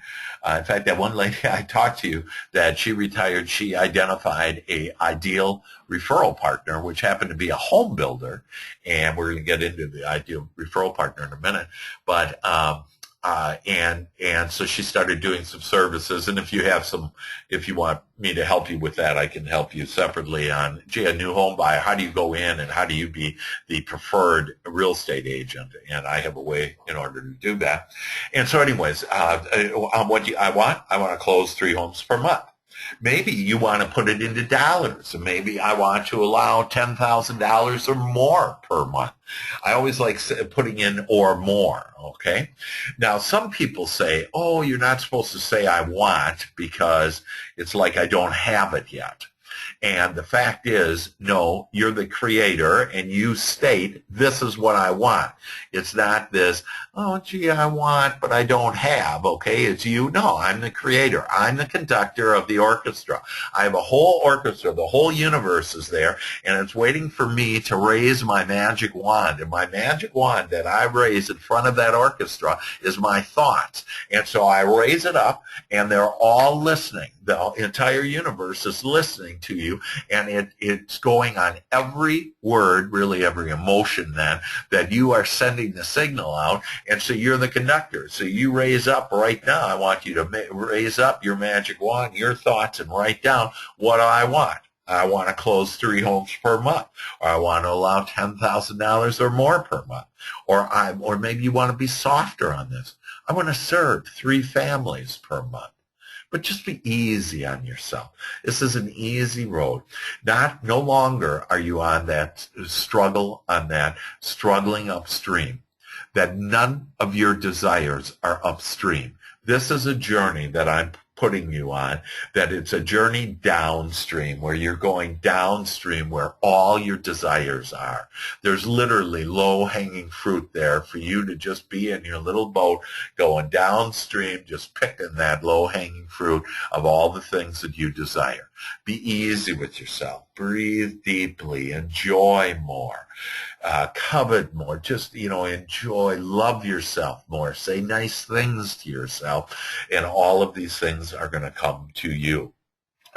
In fact, that one lady I talked to, that she retired, she identified a ideal referral partner, which happened to be a home builder. And we're going to get into the ideal referral partner in a minute. But And so she started doing some services. And if you want me to help you with that, I can help you separately on, gee, a new home buyer, how do you go in and how do you be the preferred real estate agent? And I have a way in order to do that. And so anyways, what I want to close 3 homes per month. Maybe you want to put it into dollars, and maybe I want to allow $10,000 or more per month. I always like putting in or more, okay? Now, some people say, oh, you're not supposed to say I want because it's like I don't have it yet. And the fact is, no, you're the creator, and you state, this is what I want. It's not this, oh, gee, I want, but I don't have, okay? It's you. No, I'm the creator. I'm the conductor of the orchestra. I have a whole orchestra. The whole universe is there, and it's waiting for me to raise my magic wand. And my magic wand that I raise in front of that orchestra is my thoughts. And so I raise it up, and they're all listening. The entire universe is listening to you, and it's going on every word, really every emotion then, that you are sending the signal out, and so you're the conductor. So you raise up right now. I want you to raise up your magic wand, your thoughts, and write down, what do I want? I want to close 3 homes per month, or I want to allow $10,000 or more per month, or maybe you want to be softer on this. I want to serve 3 families per month. But just be easy on yourself. This is an easy road. No longer are you on that struggle, on that struggling upstream, that none of your desires are upstream. This is a journey that I'm putting you on, that it's a journey downstream, where you're going downstream where all your desires are. There's literally low-hanging fruit there for you to just be in your little boat going downstream, just picking that low-hanging fruit of all the things that you desire. Be easy with yourself. Breathe deeply. Enjoy more. Covet more. Just, enjoy. Love yourself more. Say nice things to yourself. And all of these things are going to come to you.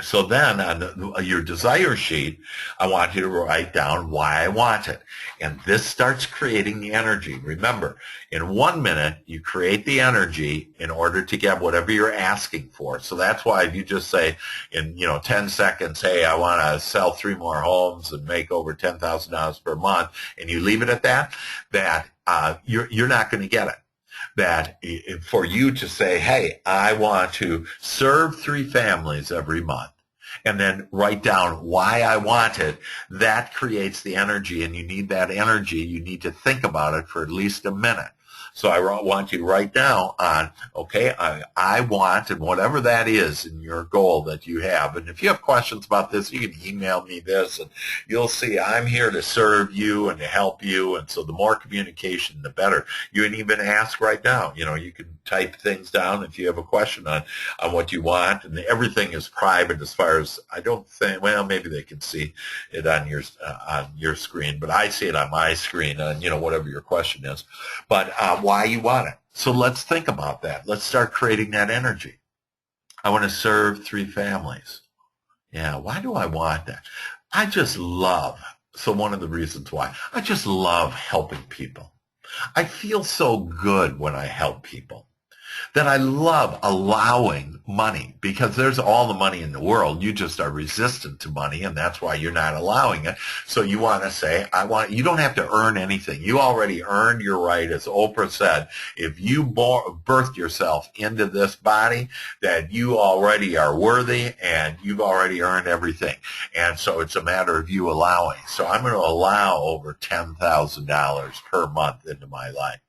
So then on your desire sheet, I want you to write down why I want it. And this starts creating the energy. Remember, in 1 minute, you create the energy in order to get whatever you're asking for. So that's why if you just say in, 10 seconds, hey, I want to sell 3 more homes and make over $10,000 per month, and you leave it at that, you're not going to get it. That for you to say, hey, I want to serve 3 families every month, and then write down why I want it, that creates the energy, and you need that energy. You need to think about it for at least a minute. So I want you to write down on, okay, I want, and whatever that is in your goal that you have. And if you have questions about this, you can email me this, and you'll see I'm here to serve you and to help you. And so the more communication, the better. You can even ask right now. You can type things down if you have a question on what you want. And everything is private as far as, I don't think, well, maybe they can see it on your screen, but I see it on my screen on, whatever your question is. But why you want it. So let's think about that. Let's start creating that energy. I want to serve 3 families. Yeah, why do I want that? I just love, so one of the reasons why, I just love helping people. I feel so good when I help people. That I love allowing money, because there's all the money in the world. You just are resistant to money, and that's why you're not allowing it. So you want to say, you don't have to earn anything. You already earned your right. As Oprah said, if you birthed yourself into this body, that you already are worthy, and you've already earned everything. And so it's a matter of you allowing. So I'm going to allow over $10,000 per month into my life.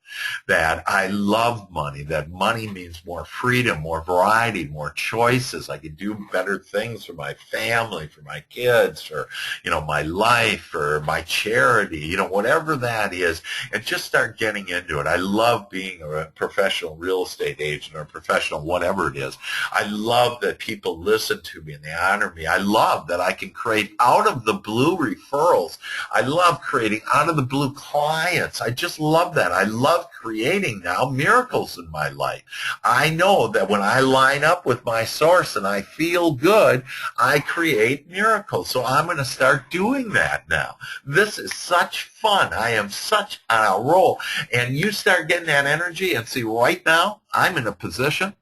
That I love money, that money means more freedom, more variety, more choices. I can do better things for my family, for my kids, for, my life, for my charity, whatever that is, and just start getting into it. I love being a professional real estate agent or professional whatever it is. I love that people listen to me and they honor me. I love that I can create out of the blue referrals. I love creating out of the blue clients. I just love that. I love love creating now miracles in my life. I know that when I line up with my source and I feel good, I create miracles. So I'm going to start doing that now. This is such fun. I am such on a roll. And you start getting that energy and see right now, I'm in a position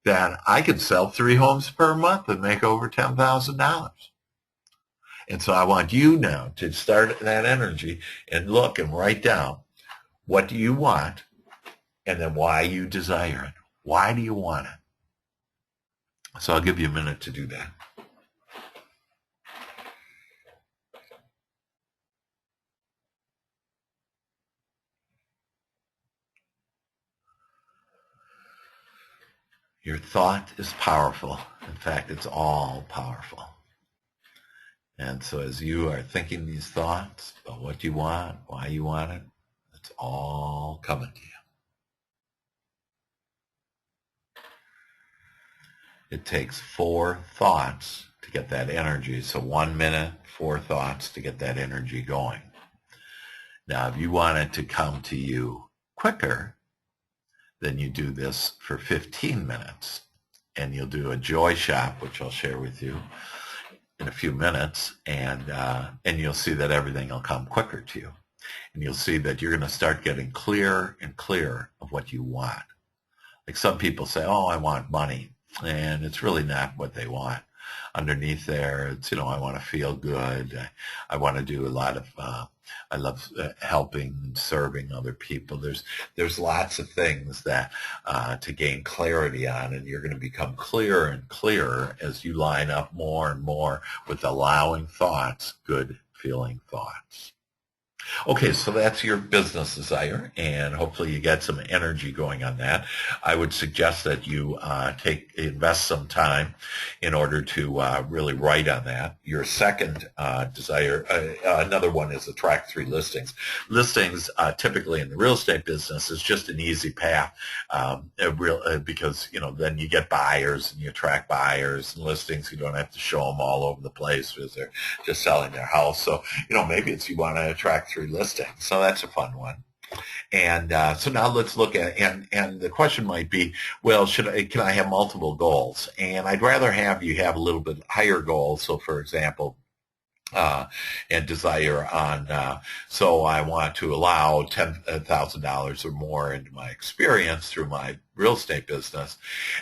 that I could sell 3 homes per month and make over $10,000. And so I want you now to start that energy and look and write down, what do you want, and then why you desire it. Why do you want it? So I'll give you a minute to do that. Your thought is powerful. In fact, it's all powerful. And so as you are thinking these thoughts about what you want, why you want it, it's all coming to you. It takes 4 thoughts to get that energy. So 1 minute, 4 thoughts to get that energy going. Now, if you want it to come to you quicker, then you do this for 15 minutes. And you'll do a joy shop, which I'll share with you in a few minutes, and you'll see that everything will come quicker to you. And you'll see that you're going to start getting clearer and clearer of what you want. Like some people say, oh, I want money. And it's really not what they want. Underneath there, it's, I want to feel good. I want to do a lot of, I love helping and serving other people. There's lots of things that to gain clarity on, and you're going to become clearer and clearer as you line up more and more with allowing thoughts, good feeling thoughts. Okay, so that's your business desire, and hopefully you get some energy going on that. I would suggest that you invest some time in order to really write on that. Your second desire, another one is attract 3 listings. Listings, typically in the real estate business, is just an easy path, because then you get buyers and you attract buyers, and listings you don't have to show them all over the place because they're just selling their house. So maybe it's you want to attract 3 listings. So that's a fun one. And so now let's look at, and the question might be, well, can I have multiple goals? And I'd rather have you have a little bit higher goals. So for example, and desire on, so I want to allow $10,000 or more into my experience through my real estate business.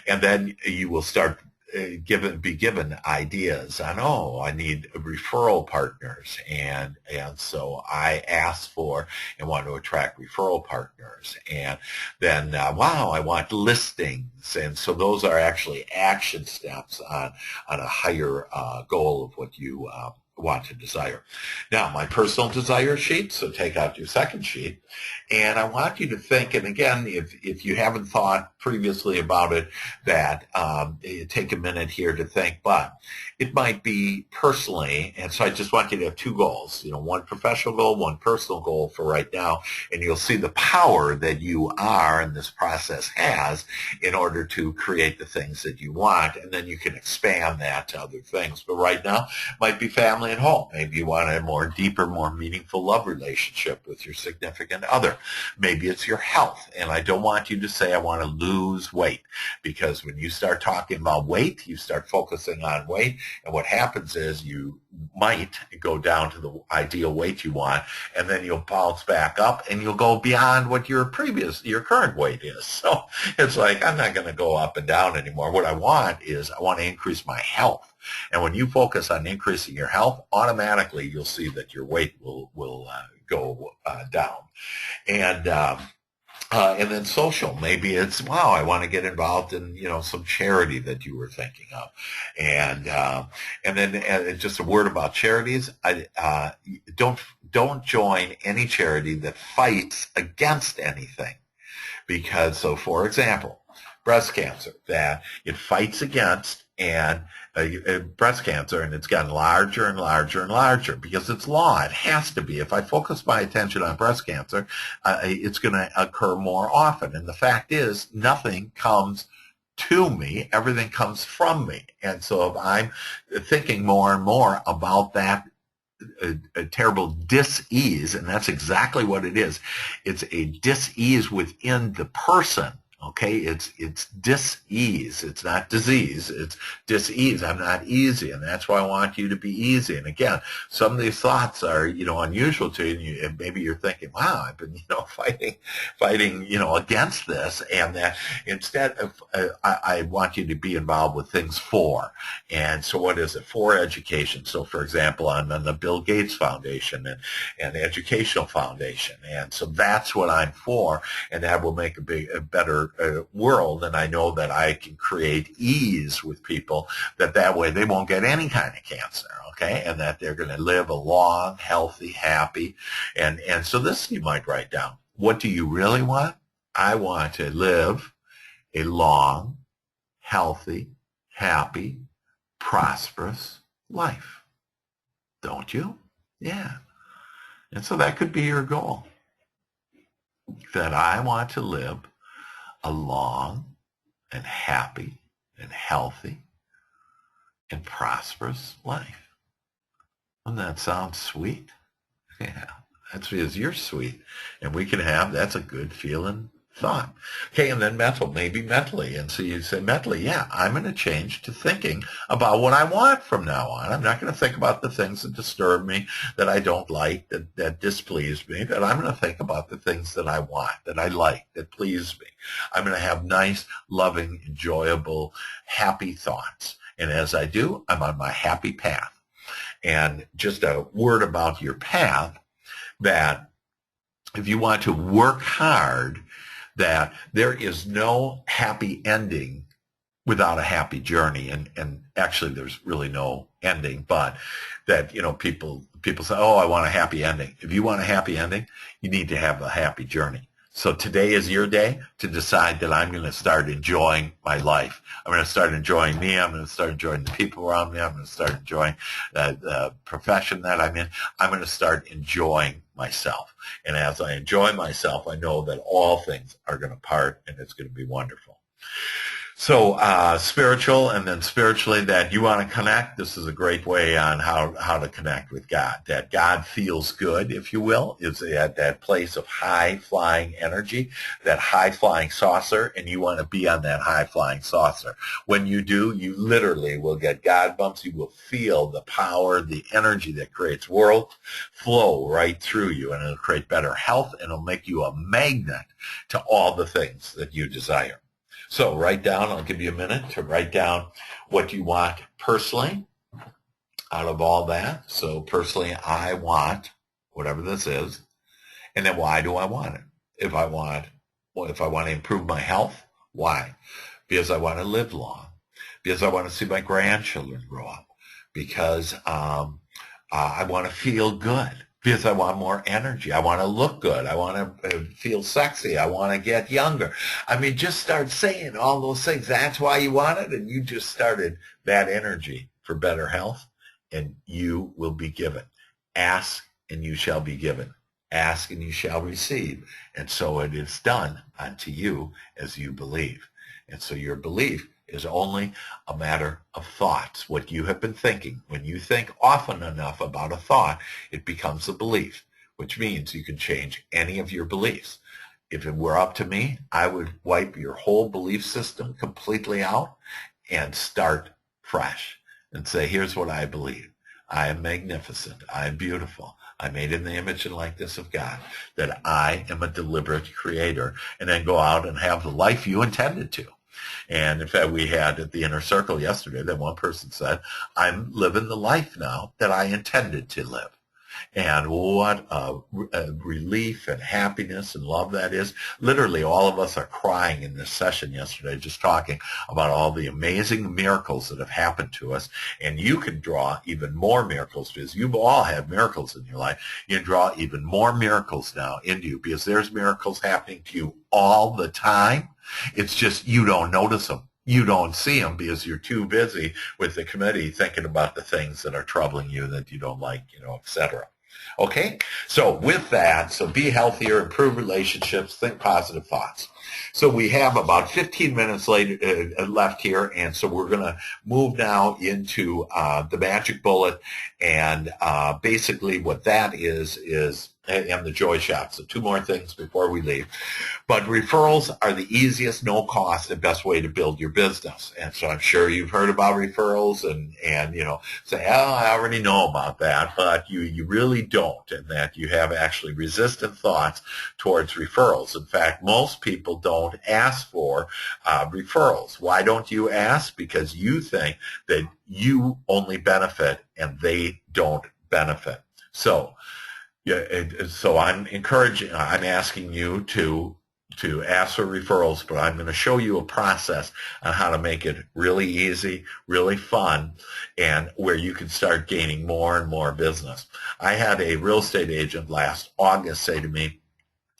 And then you will start be given ideas on, I need referral partners, and so I ask for and want to attract referral partners, and then wow, I want listings, and so those are actually action steps on a higher goal of what you want to desire. Now, my personal desire sheet, so take out your second sheet, and I want you to think, and again, if you haven't thought previously about it, that take a minute here to think, but it might be personally, and so I just want you to have 2 goals, one professional goal, one personal goal for right now, and you'll see the power that you are and this process has in order to create the things that you want, and then you can expand that to other things. But right now, might be family and home. Maybe you want a more deeper, more meaningful love relationship with your significant other. Maybe it's your health, and I don't want you to say I want to lose weight, because when you start talking about weight, you start focusing on weight, and what happens is you might go down to the ideal weight you want, and then you'll bounce back up, and you'll go beyond what your current weight is. So it's like, I'm not going to go up and down anymore. What I want is I want to increase my health. And when you focus on increasing your health, automatically you'll see that your weight will go down. And then social, maybe it's, wow, I want to get involved in, some charity that you were thinking of. And then just a word about charities. Don't join any charity that fights against anything. Because, so for example, breast cancer, that it fights against and breast cancer, and it's gotten larger and larger and larger because it's law. It has to be. If I focus my attention on breast cancer, it's going to occur more often. And the fact is, nothing comes to me. Everything comes from me. And so if I'm thinking more and more about that a terrible dis-ease, and that's exactly what it is. It's a dis-ease within the person. Okay, it's dis-ease. It's not disease. It's dis-ease. I'm not easy, and that's why I want you to be easy. And again, some of these thoughts are, unusual to you, and maybe you're thinking, "Wow, I've been, fighting, against this." And that instead of, I want you to be involved with things for. And so, what is it for? Education. So, for example, I'm on the Bill Gates Foundation and the Educational Foundation, and so that's what I'm for, and that will make a better world. And I know that I can create ease with people, that way they won't get any kind of cancer, okay, and that they're going to live a long, healthy, happy, and so this you might write down. What do you really want? I want to live a long, healthy, happy, prosperous life. Don't you? Yeah. And so that could be your goal, that I want to live a long and happy and healthy and prosperous life. Doesn't that sound sweet? Yeah, that's because you're sweet. And we can have, that's a good feeling thought. Okay, and then maybe mentally. And so you say mentally, yeah, I'm going to change to thinking about what I want from now on. I'm not going to think about the things that disturb me, that I don't like, that displease me, but I'm going to think about the things that I want, that I like, that please me. I'm going to have nice, loving, enjoyable, happy thoughts. And as I do, I'm on my happy path. And just a word about your path, that if you want to work hard, that there is no happy ending without a happy journey. And actually there's really no ending, but that, people say, oh, I want a happy ending. If you want a happy ending, you need to have a happy journey. So today is your day to decide that I'm going to start enjoying my life. I'm going to start enjoying me. I'm going to start enjoying the people around me. I'm going to start enjoying the profession that I'm in. I'm going to start enjoying myself. And as I enjoy myself, I know that all things are going to part, and it's going to be wonderful. So spiritual, and then spiritually, that you want to connect. This is a great way on how to connect with God. That God feels good, if you will, is at that place of high-flying energy, that high-flying saucer, and you want to be on that high-flying saucer. When you do, you literally will get God bumps. You will feel the power, the energy that creates world flow right through you, and it'll create better health, and it'll make you a magnet to all the things that you desire. So write down, I'll give you a minute to write down what you want personally out of all that. So personally, I want whatever this is. And then why do I want it? If I want to improve my health, why? Because I want to live long. Because I want to see my grandchildren grow up. Because I want to feel good. Because I want more energy. I want to look good. I want to feel sexy. I want to get younger. I mean, just start saying all those things. That's why you want it, and you just started that energy for better health, and you will be given. Ask, and you shall be given. Ask, and you shall receive. And so it is done unto you as you believe. And so your belief is only a matter of thoughts, what you have been thinking. When you think often enough about a thought, it becomes a belief, which means you can change any of your beliefs. If it were up to me, I would wipe your whole belief system completely out and start fresh and say, here's what I believe. I am magnificent. I am beautiful. I'm made in the image and likeness of God, that I am a deliberate creator, and then go out and have the life you intended to. And in fact, we had at the inner circle yesterday that one person said, I'm living the life now that I intended to live. And what a relief and happiness and love that is. Literally, all of us are crying in this session yesterday, just talking about all the amazing miracles that have happened to us. And you can draw even more miracles, because you've all had miracles in your life. You can draw even more miracles now into you, because there's miracles happening to you all the time. It's just you don't notice them. You don't see them because you're too busy with the committee thinking about the things that are troubling you, that you don't like, etc. Okay, so with that, so be healthier, improve relationships, think positive thoughts. So we have about 15 minutes left here, and so we're going to move now into the magic bullet, and basically what that is, and the joy shot. So two more things before we leave. But referrals are the easiest, no cost, and best way to build your business. And so I'm sure you've heard about referrals and say, oh, I already know about that, but you really don't, and that you have actually resistant thoughts towards referrals. In fact, most people don't ask for referrals. Why don't you ask? Because you think that you only benefit and they don't benefit. So, so I'm asking you to ask for referrals, but I'm going to show you a process on how to make it really easy, really fun, and where you can start gaining more and more business. I had a real estate agent last August say to me,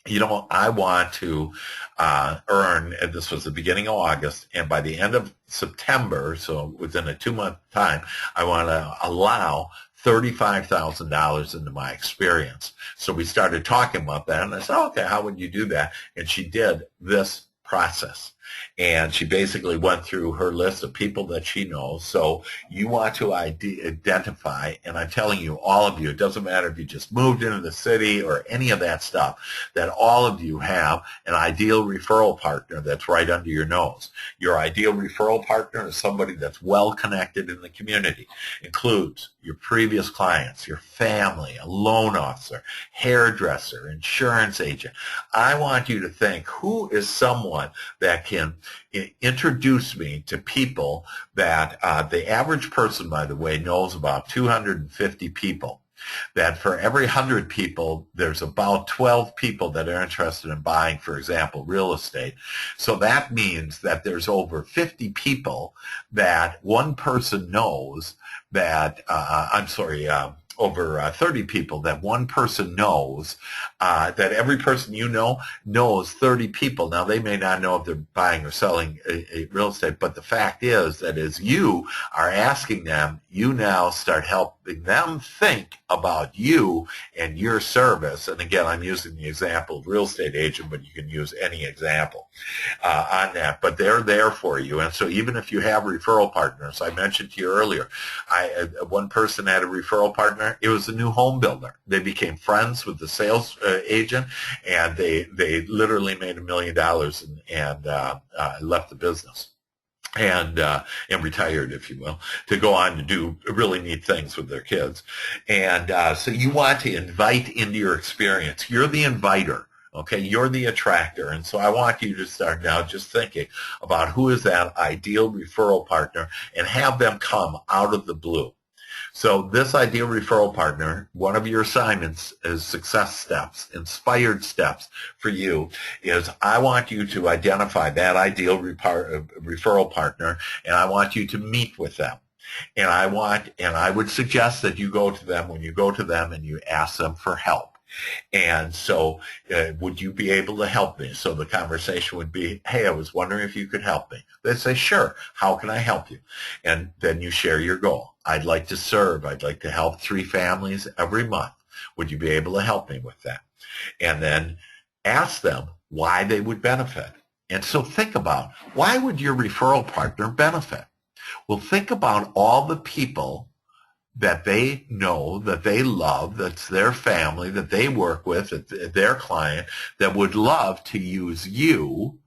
I want to earn, and this was the beginning of August, and by the end of September, so within a 2-month time, I want to allow $35,000 into my experience. So we started talking about that, and I said, okay, how would you do that? And she did this process. And she basically went through her list of people that she knows. So you want to identify, and I'm telling you, all of you, it doesn't matter if you just moved into the city or any of that stuff, that all of you have an ideal referral partner that's right under your nose. Your ideal referral partner is somebody that's well connected in the community. Includes your previous clients, your family, a loan officer, hairdresser, insurance agent. I want you to think, who is someone that can introduce me to people that the average person, by the way, knows about 250 people. That for every 100 people, there's about 12 people that are interested in buying, for example, real estate. So that means that there's over 50 people that one person knows that, over 30 people that one person knows, that every person you know knows 30 people. Now, they may not know if they're buying or selling a real estate, but the fact is that as you are asking them, you now start helping them think about you and your service. And again, I'm using the example of real estate agent, but you can use any example on that. But they're there for you. And so even if you have referral partners, I mentioned to you earlier, one person had a referral partner. It was a new home builder. They became friends with the sales agent, and they literally made $1 million and left the business. And retired, if you will, to go on to do really neat things with their kids. And so you want to invite into your experience. You're the inviter. Okay, you're the attractor. And so I want you to start now just thinking about who is that ideal referral partner and have them come out of the blue. So this ideal referral partner, one of your assignments is success steps, inspired steps for you, is I want you to identify that ideal referral partner, and I want you to meet with them. And I would suggest that you go to them, when you go to them and you ask them for help. And so would you be able to help me? So the conversation would be, hey, I was wondering if you could help me. They'd say, sure, how can I help you? And then you share your goal. I'd like to serve. I'd like to help 3 families every month. Would you be able to help me with that? And then ask them why they would benefit. And so think about, why would your referral partner benefit? Well, think about all the people that they know, that they love, that's their family, that they work with, that their client, that would love to use you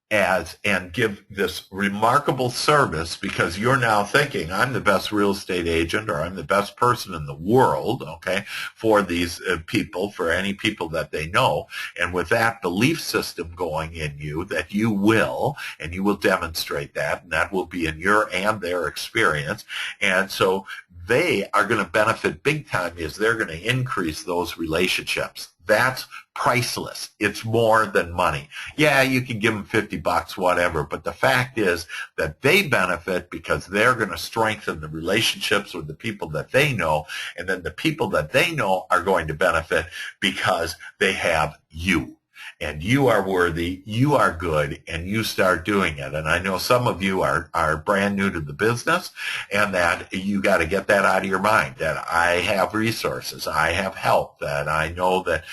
and give this remarkable service, because you're now thinking, I'm the best real estate agent, or I'm the best person in the world, okay, for these people, for any people that they know. And with that belief system going in you, that you will, and you will demonstrate that, and that will be in your and their experience. And so they are going to benefit big time, is they're going to increase those relationships. That's priceless. It's more than money. Yeah, you can give them $50, whatever, but the fact is that they benefit because they're going to strengthen the relationships with the people that they know, and then the people that they know are going to benefit because they have you. and you are worthy, you are good, and you start doing it. And I know some of you are brand new to the business, and that you got to get that out of your mind, that I have resources, I have help, that I know that,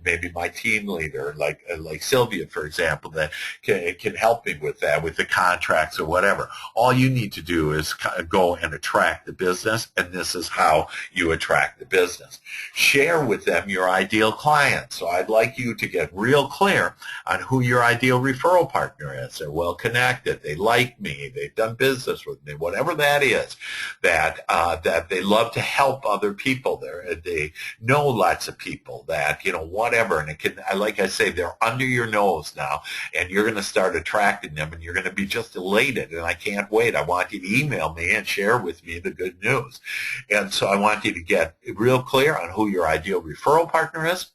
maybe my team leader, like Sylvia, for example, that can help me with that, with the contracts or whatever. All you need to do is go and attract the business, and this is how you attract the business. Share with them your ideal client. So I'd like you to get real clear on who your ideal referral partner is. They're well connected. They like me. They've done business with me. Whatever that is, that they love to help other people. They know lots of people. That whatever. And it can, like I say, they're under your nose now, and you're going to start attracting them, and you're going to be just elated. And I can't wait. I want you to email me and share with me the good news. And so I want you to get real clear on who your ideal referral partner is.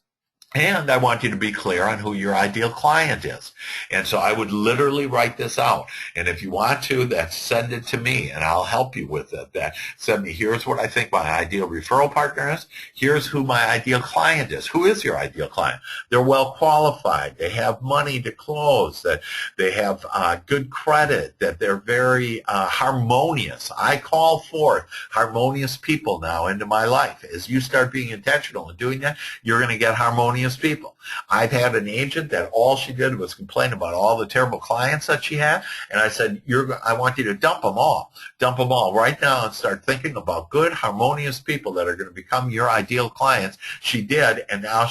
And I want you to be clear on who your ideal client is. And so I would literally write this out. And if you want to, send it to me, and I'll help you with it. Send me, here's what I think my ideal referral partner is. Here's who my ideal client is. Who is your ideal client? They're well qualified. They have money to close. That they have good credit. That they're very harmonious. I call forth harmonious people now into my life. As you start being intentional and doing that, you're going to get harmonious people. I've had an agent that all she did was complain about all the terrible clients that she had, and I said, I want you to dump them all right now and start thinking about good, harmonious people that are going to become your ideal clients. She did, and now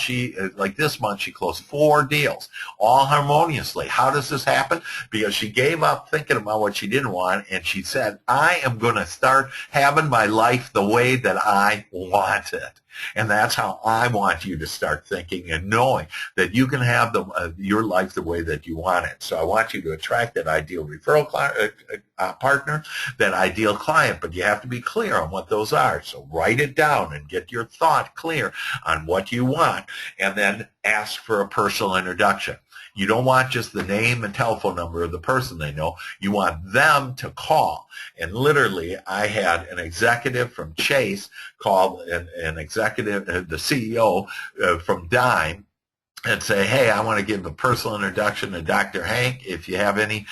like this month, she closed 4 deals, all harmoniously. How does this happen? Because she gave up thinking about what she didn't want, and she said, I am going to start having my life the way that I want it. And that's how I want you to start thinking and knowing that you can have your life the way that you want it. So I want you to attract that ideal referral partner, that ideal client, but you have to be clear on what those are. So write it down and get your thought clear on what you want, and then ask for a personal introduction. You don't want just the name and telephone number of the person they know. You want them to call. And literally, I had an executive from Chase call an executive, the CEO from Dime, and say, hey, I want to give a personal introduction to Dr. Hank. If you have any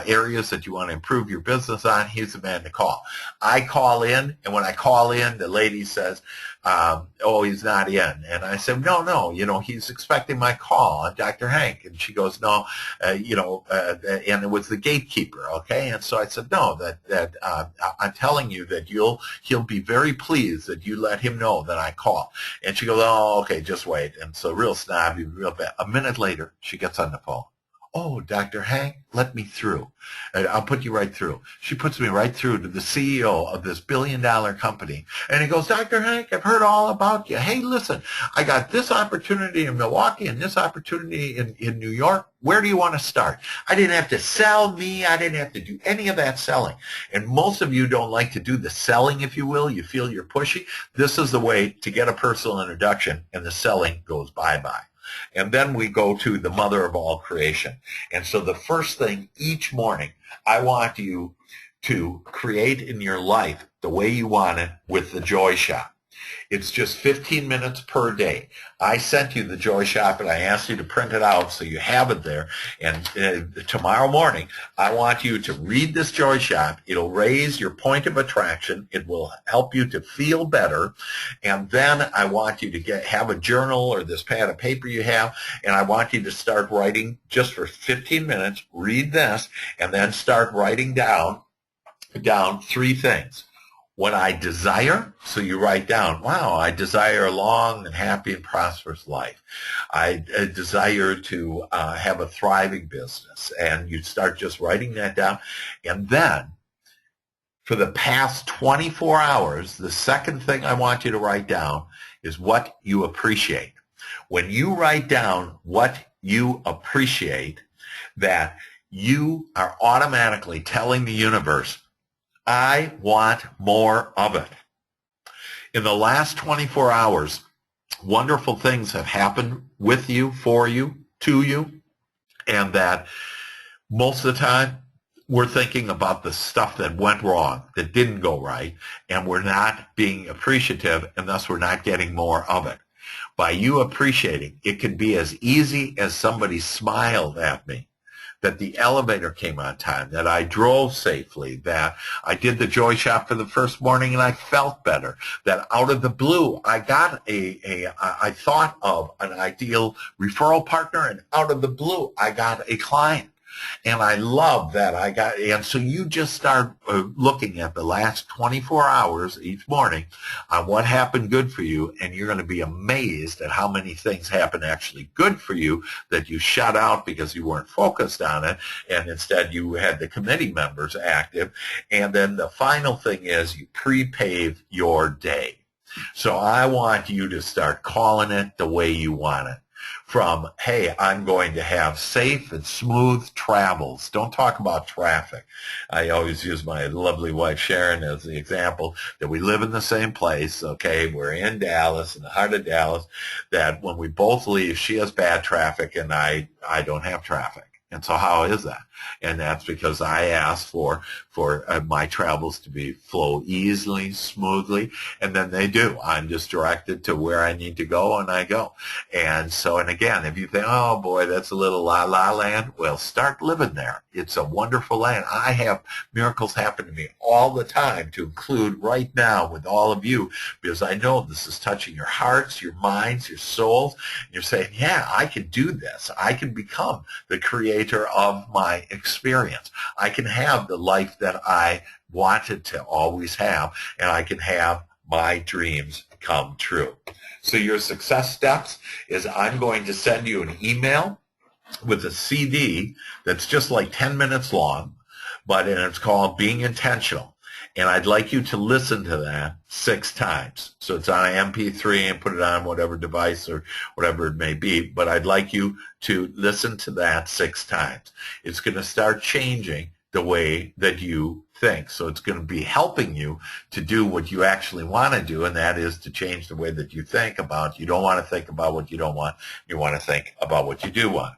areas that you want to improve your business on, he's the man to call. I call in, and when I call in, the lady says, oh, he's not in. And I said, no, he's expecting my call on Dr. Hank. And she goes, no, and it was the gatekeeper, okay? And so I said, no, that I'm telling you that he'll be very pleased that you let him know that I called. And she goes, oh, okay, just wait. And so real snobby, real bad. A minute later, she gets on the phone. Oh, Dr. Hank, let me through. I'll put you right through. She puts me right through to the CEO of this billion-dollar company. And he goes, Dr. Hank, I've heard all about you. Hey, listen, I got this opportunity in Milwaukee and this opportunity in New York. Where do you want to start? I didn't have to sell me. I didn't have to do any of that selling. And most of you don't like to do the selling, if you will. You feel you're pushy. This is the way to get a personal introduction, and the selling goes bye-bye. And then we go to the mother of all creation. And so the first thing each morning, I want you to create in your life the way you want it with the Joy Shop. It's just 15 minutes per day. I sent you the Joy Shop, and I asked you to print it out so you have it there. And tomorrow morning, I want you to read this Joy Shop. It'll raise your point of attraction. It will help you to feel better. And then I want you to have a journal or this pad of paper you have, and I want you to start writing just for 15 minutes. Read this, and then start writing down 3 things. What I desire, so you write down, wow, I desire a long and happy and prosperous life. I desire to have a thriving business. And you start just writing that down. And then for the past 24 hours, the second thing I want you to write down is what you appreciate. When you write down what you appreciate, that you are automatically telling the universe, I want more of it. In the last 24 hours, wonderful things have happened with you, for you, to you, and that most of the time we're thinking about the stuff that went wrong, that didn't go right, and we're not being appreciative, and thus we're not getting more of it. By you appreciating, it could be as easy as somebody smiled at me, that the elevator came on time, that I drove safely, that I did the Joy Shop for the first morning and I felt better, that out of the blue I got I thought of an ideal referral partner, and out of the blue I got a client. And I love that and so you just start looking at the last 24 hours each morning on what happened good for you, and you're going to be amazed at how many things happen actually good for you that you shut out because you weren't focused on it, and instead you had the committee members active. And then the final thing is you pre-pave your day. So I want you to start calling it the way you want it. From, hey, I'm going to have safe and smooth travels. Don't talk about traffic. I always use my lovely wife Sharon as the example that we live in the same place, okay? We're in Dallas, in the heart of Dallas, that when we both leave, she has bad traffic and I don't have traffic. And so how is that? And that's because I asked for my travels to flow easily, smoothly, and then they do. I'm just directed to where I need to go, and I go. And so, and again, if you think, oh boy, that's a little la-la land, well, start living there. It's a wonderful land. I have miracles happen to me all the time, to include right now with all of you, because I know this is touching your hearts, your minds, your souls. And you're saying, yeah, I can do this. I can become the creator of my experience. I can have the life that I wanted to always have, and I can have my dreams come true. So your success steps is I'm going to send you an email with a CD that's just like 10 minutes long, and it's called Being Intentional. And I'd like you to listen to that 6 times. So it's on an MP3 and put it on whatever device or whatever it may be. But I'd like you to listen to that 6 times. It's going to start changing the way that you think. So it's going to be helping you to do what you actually want to do, and that is to change the way that you think about. You don't want to think about what you don't want. You want to think about what you do want.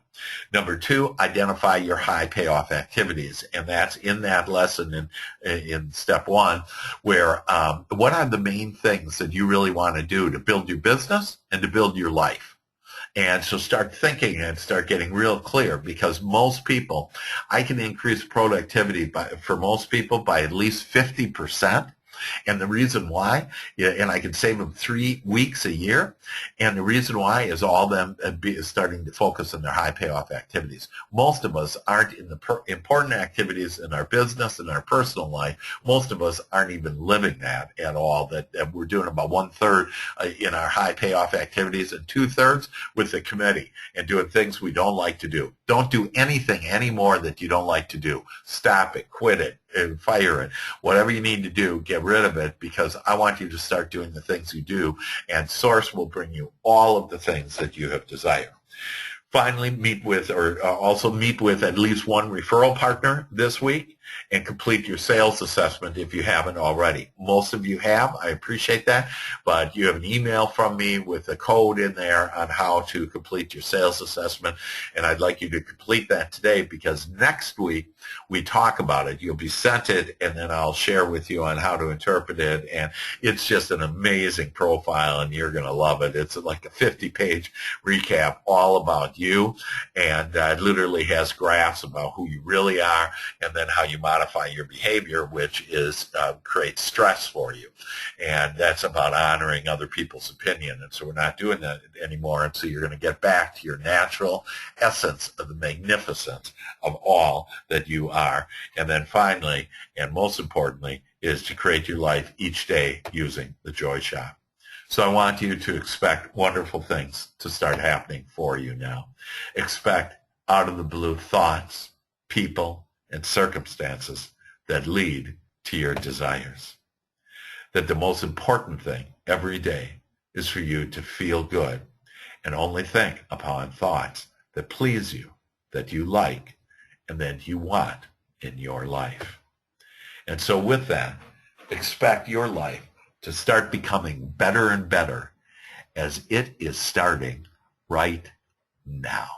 Number 2, identify your high payoff activities, and that's in that lesson in step 1, where what are the main things that you really want to do to build your business and to build your life. And so start thinking and start getting real clear, because most people, I can increase productivity for most people by at least 50%. And the reason why, and I can save them 3 weeks a year, and the reason why is all them starting to focus on their high payoff activities. Most of us aren't in the important activities in our business and our personal life. Most of us aren't even living that at all, that we're doing about 1/3 in our high payoff activities and 2/3 with the committee and doing things we don't like to do. Don't do anything anymore that you don't like to do. Stop it, quit it, and fire it. Whatever you need to do, get rid of it, because I want you to start doing the things you do, and Source will bring you all of the things that you have desired. Finally, meet with at least one referral partner this week and complete your sales assessment if you haven't already. Most of you have. I appreciate that. But you have an email from me with a code in there on how to complete your sales assessment. And I'd like you to complete that today, because next week we talk about it. You'll be sent it, and then I'll share with you on how to interpret it. And it's just an amazing profile, and you're going to love it. It's like a 50-page recap all about you, and it literally has graphs about who you really are, and then how you modify your behavior, which is creates stress for you. And that's about honoring other people's opinion. And so we're not doing that anymore. And so you're going to get back to your natural essence of the magnificence of all that you are. And then finally, and most importantly, is to create your life each day using the Joy Shop. So I want you to expect wonderful things to start happening for you now. Expect out of the blue thoughts, people, and circumstances that lead to your desires. That the most important thing every day is for you to feel good and only think upon thoughts that please you, that you like, and that you want in your life. And so with that, expect your life to start becoming better and better, as it is starting right now.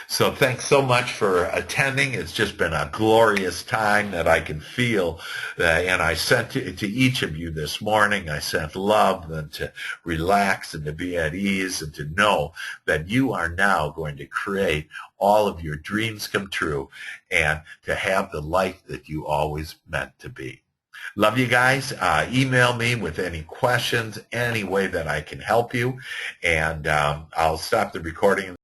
So thanks so much for attending. It's just been a glorious time that I can feel. And I sent to each of you this morning, I sent love and to relax and to be at ease and to know that you are now going to create all of your dreams come true and to have the life that you always meant to be. Love you guys. Email me with any questions, any way that I can help you. And I'll stop the recording.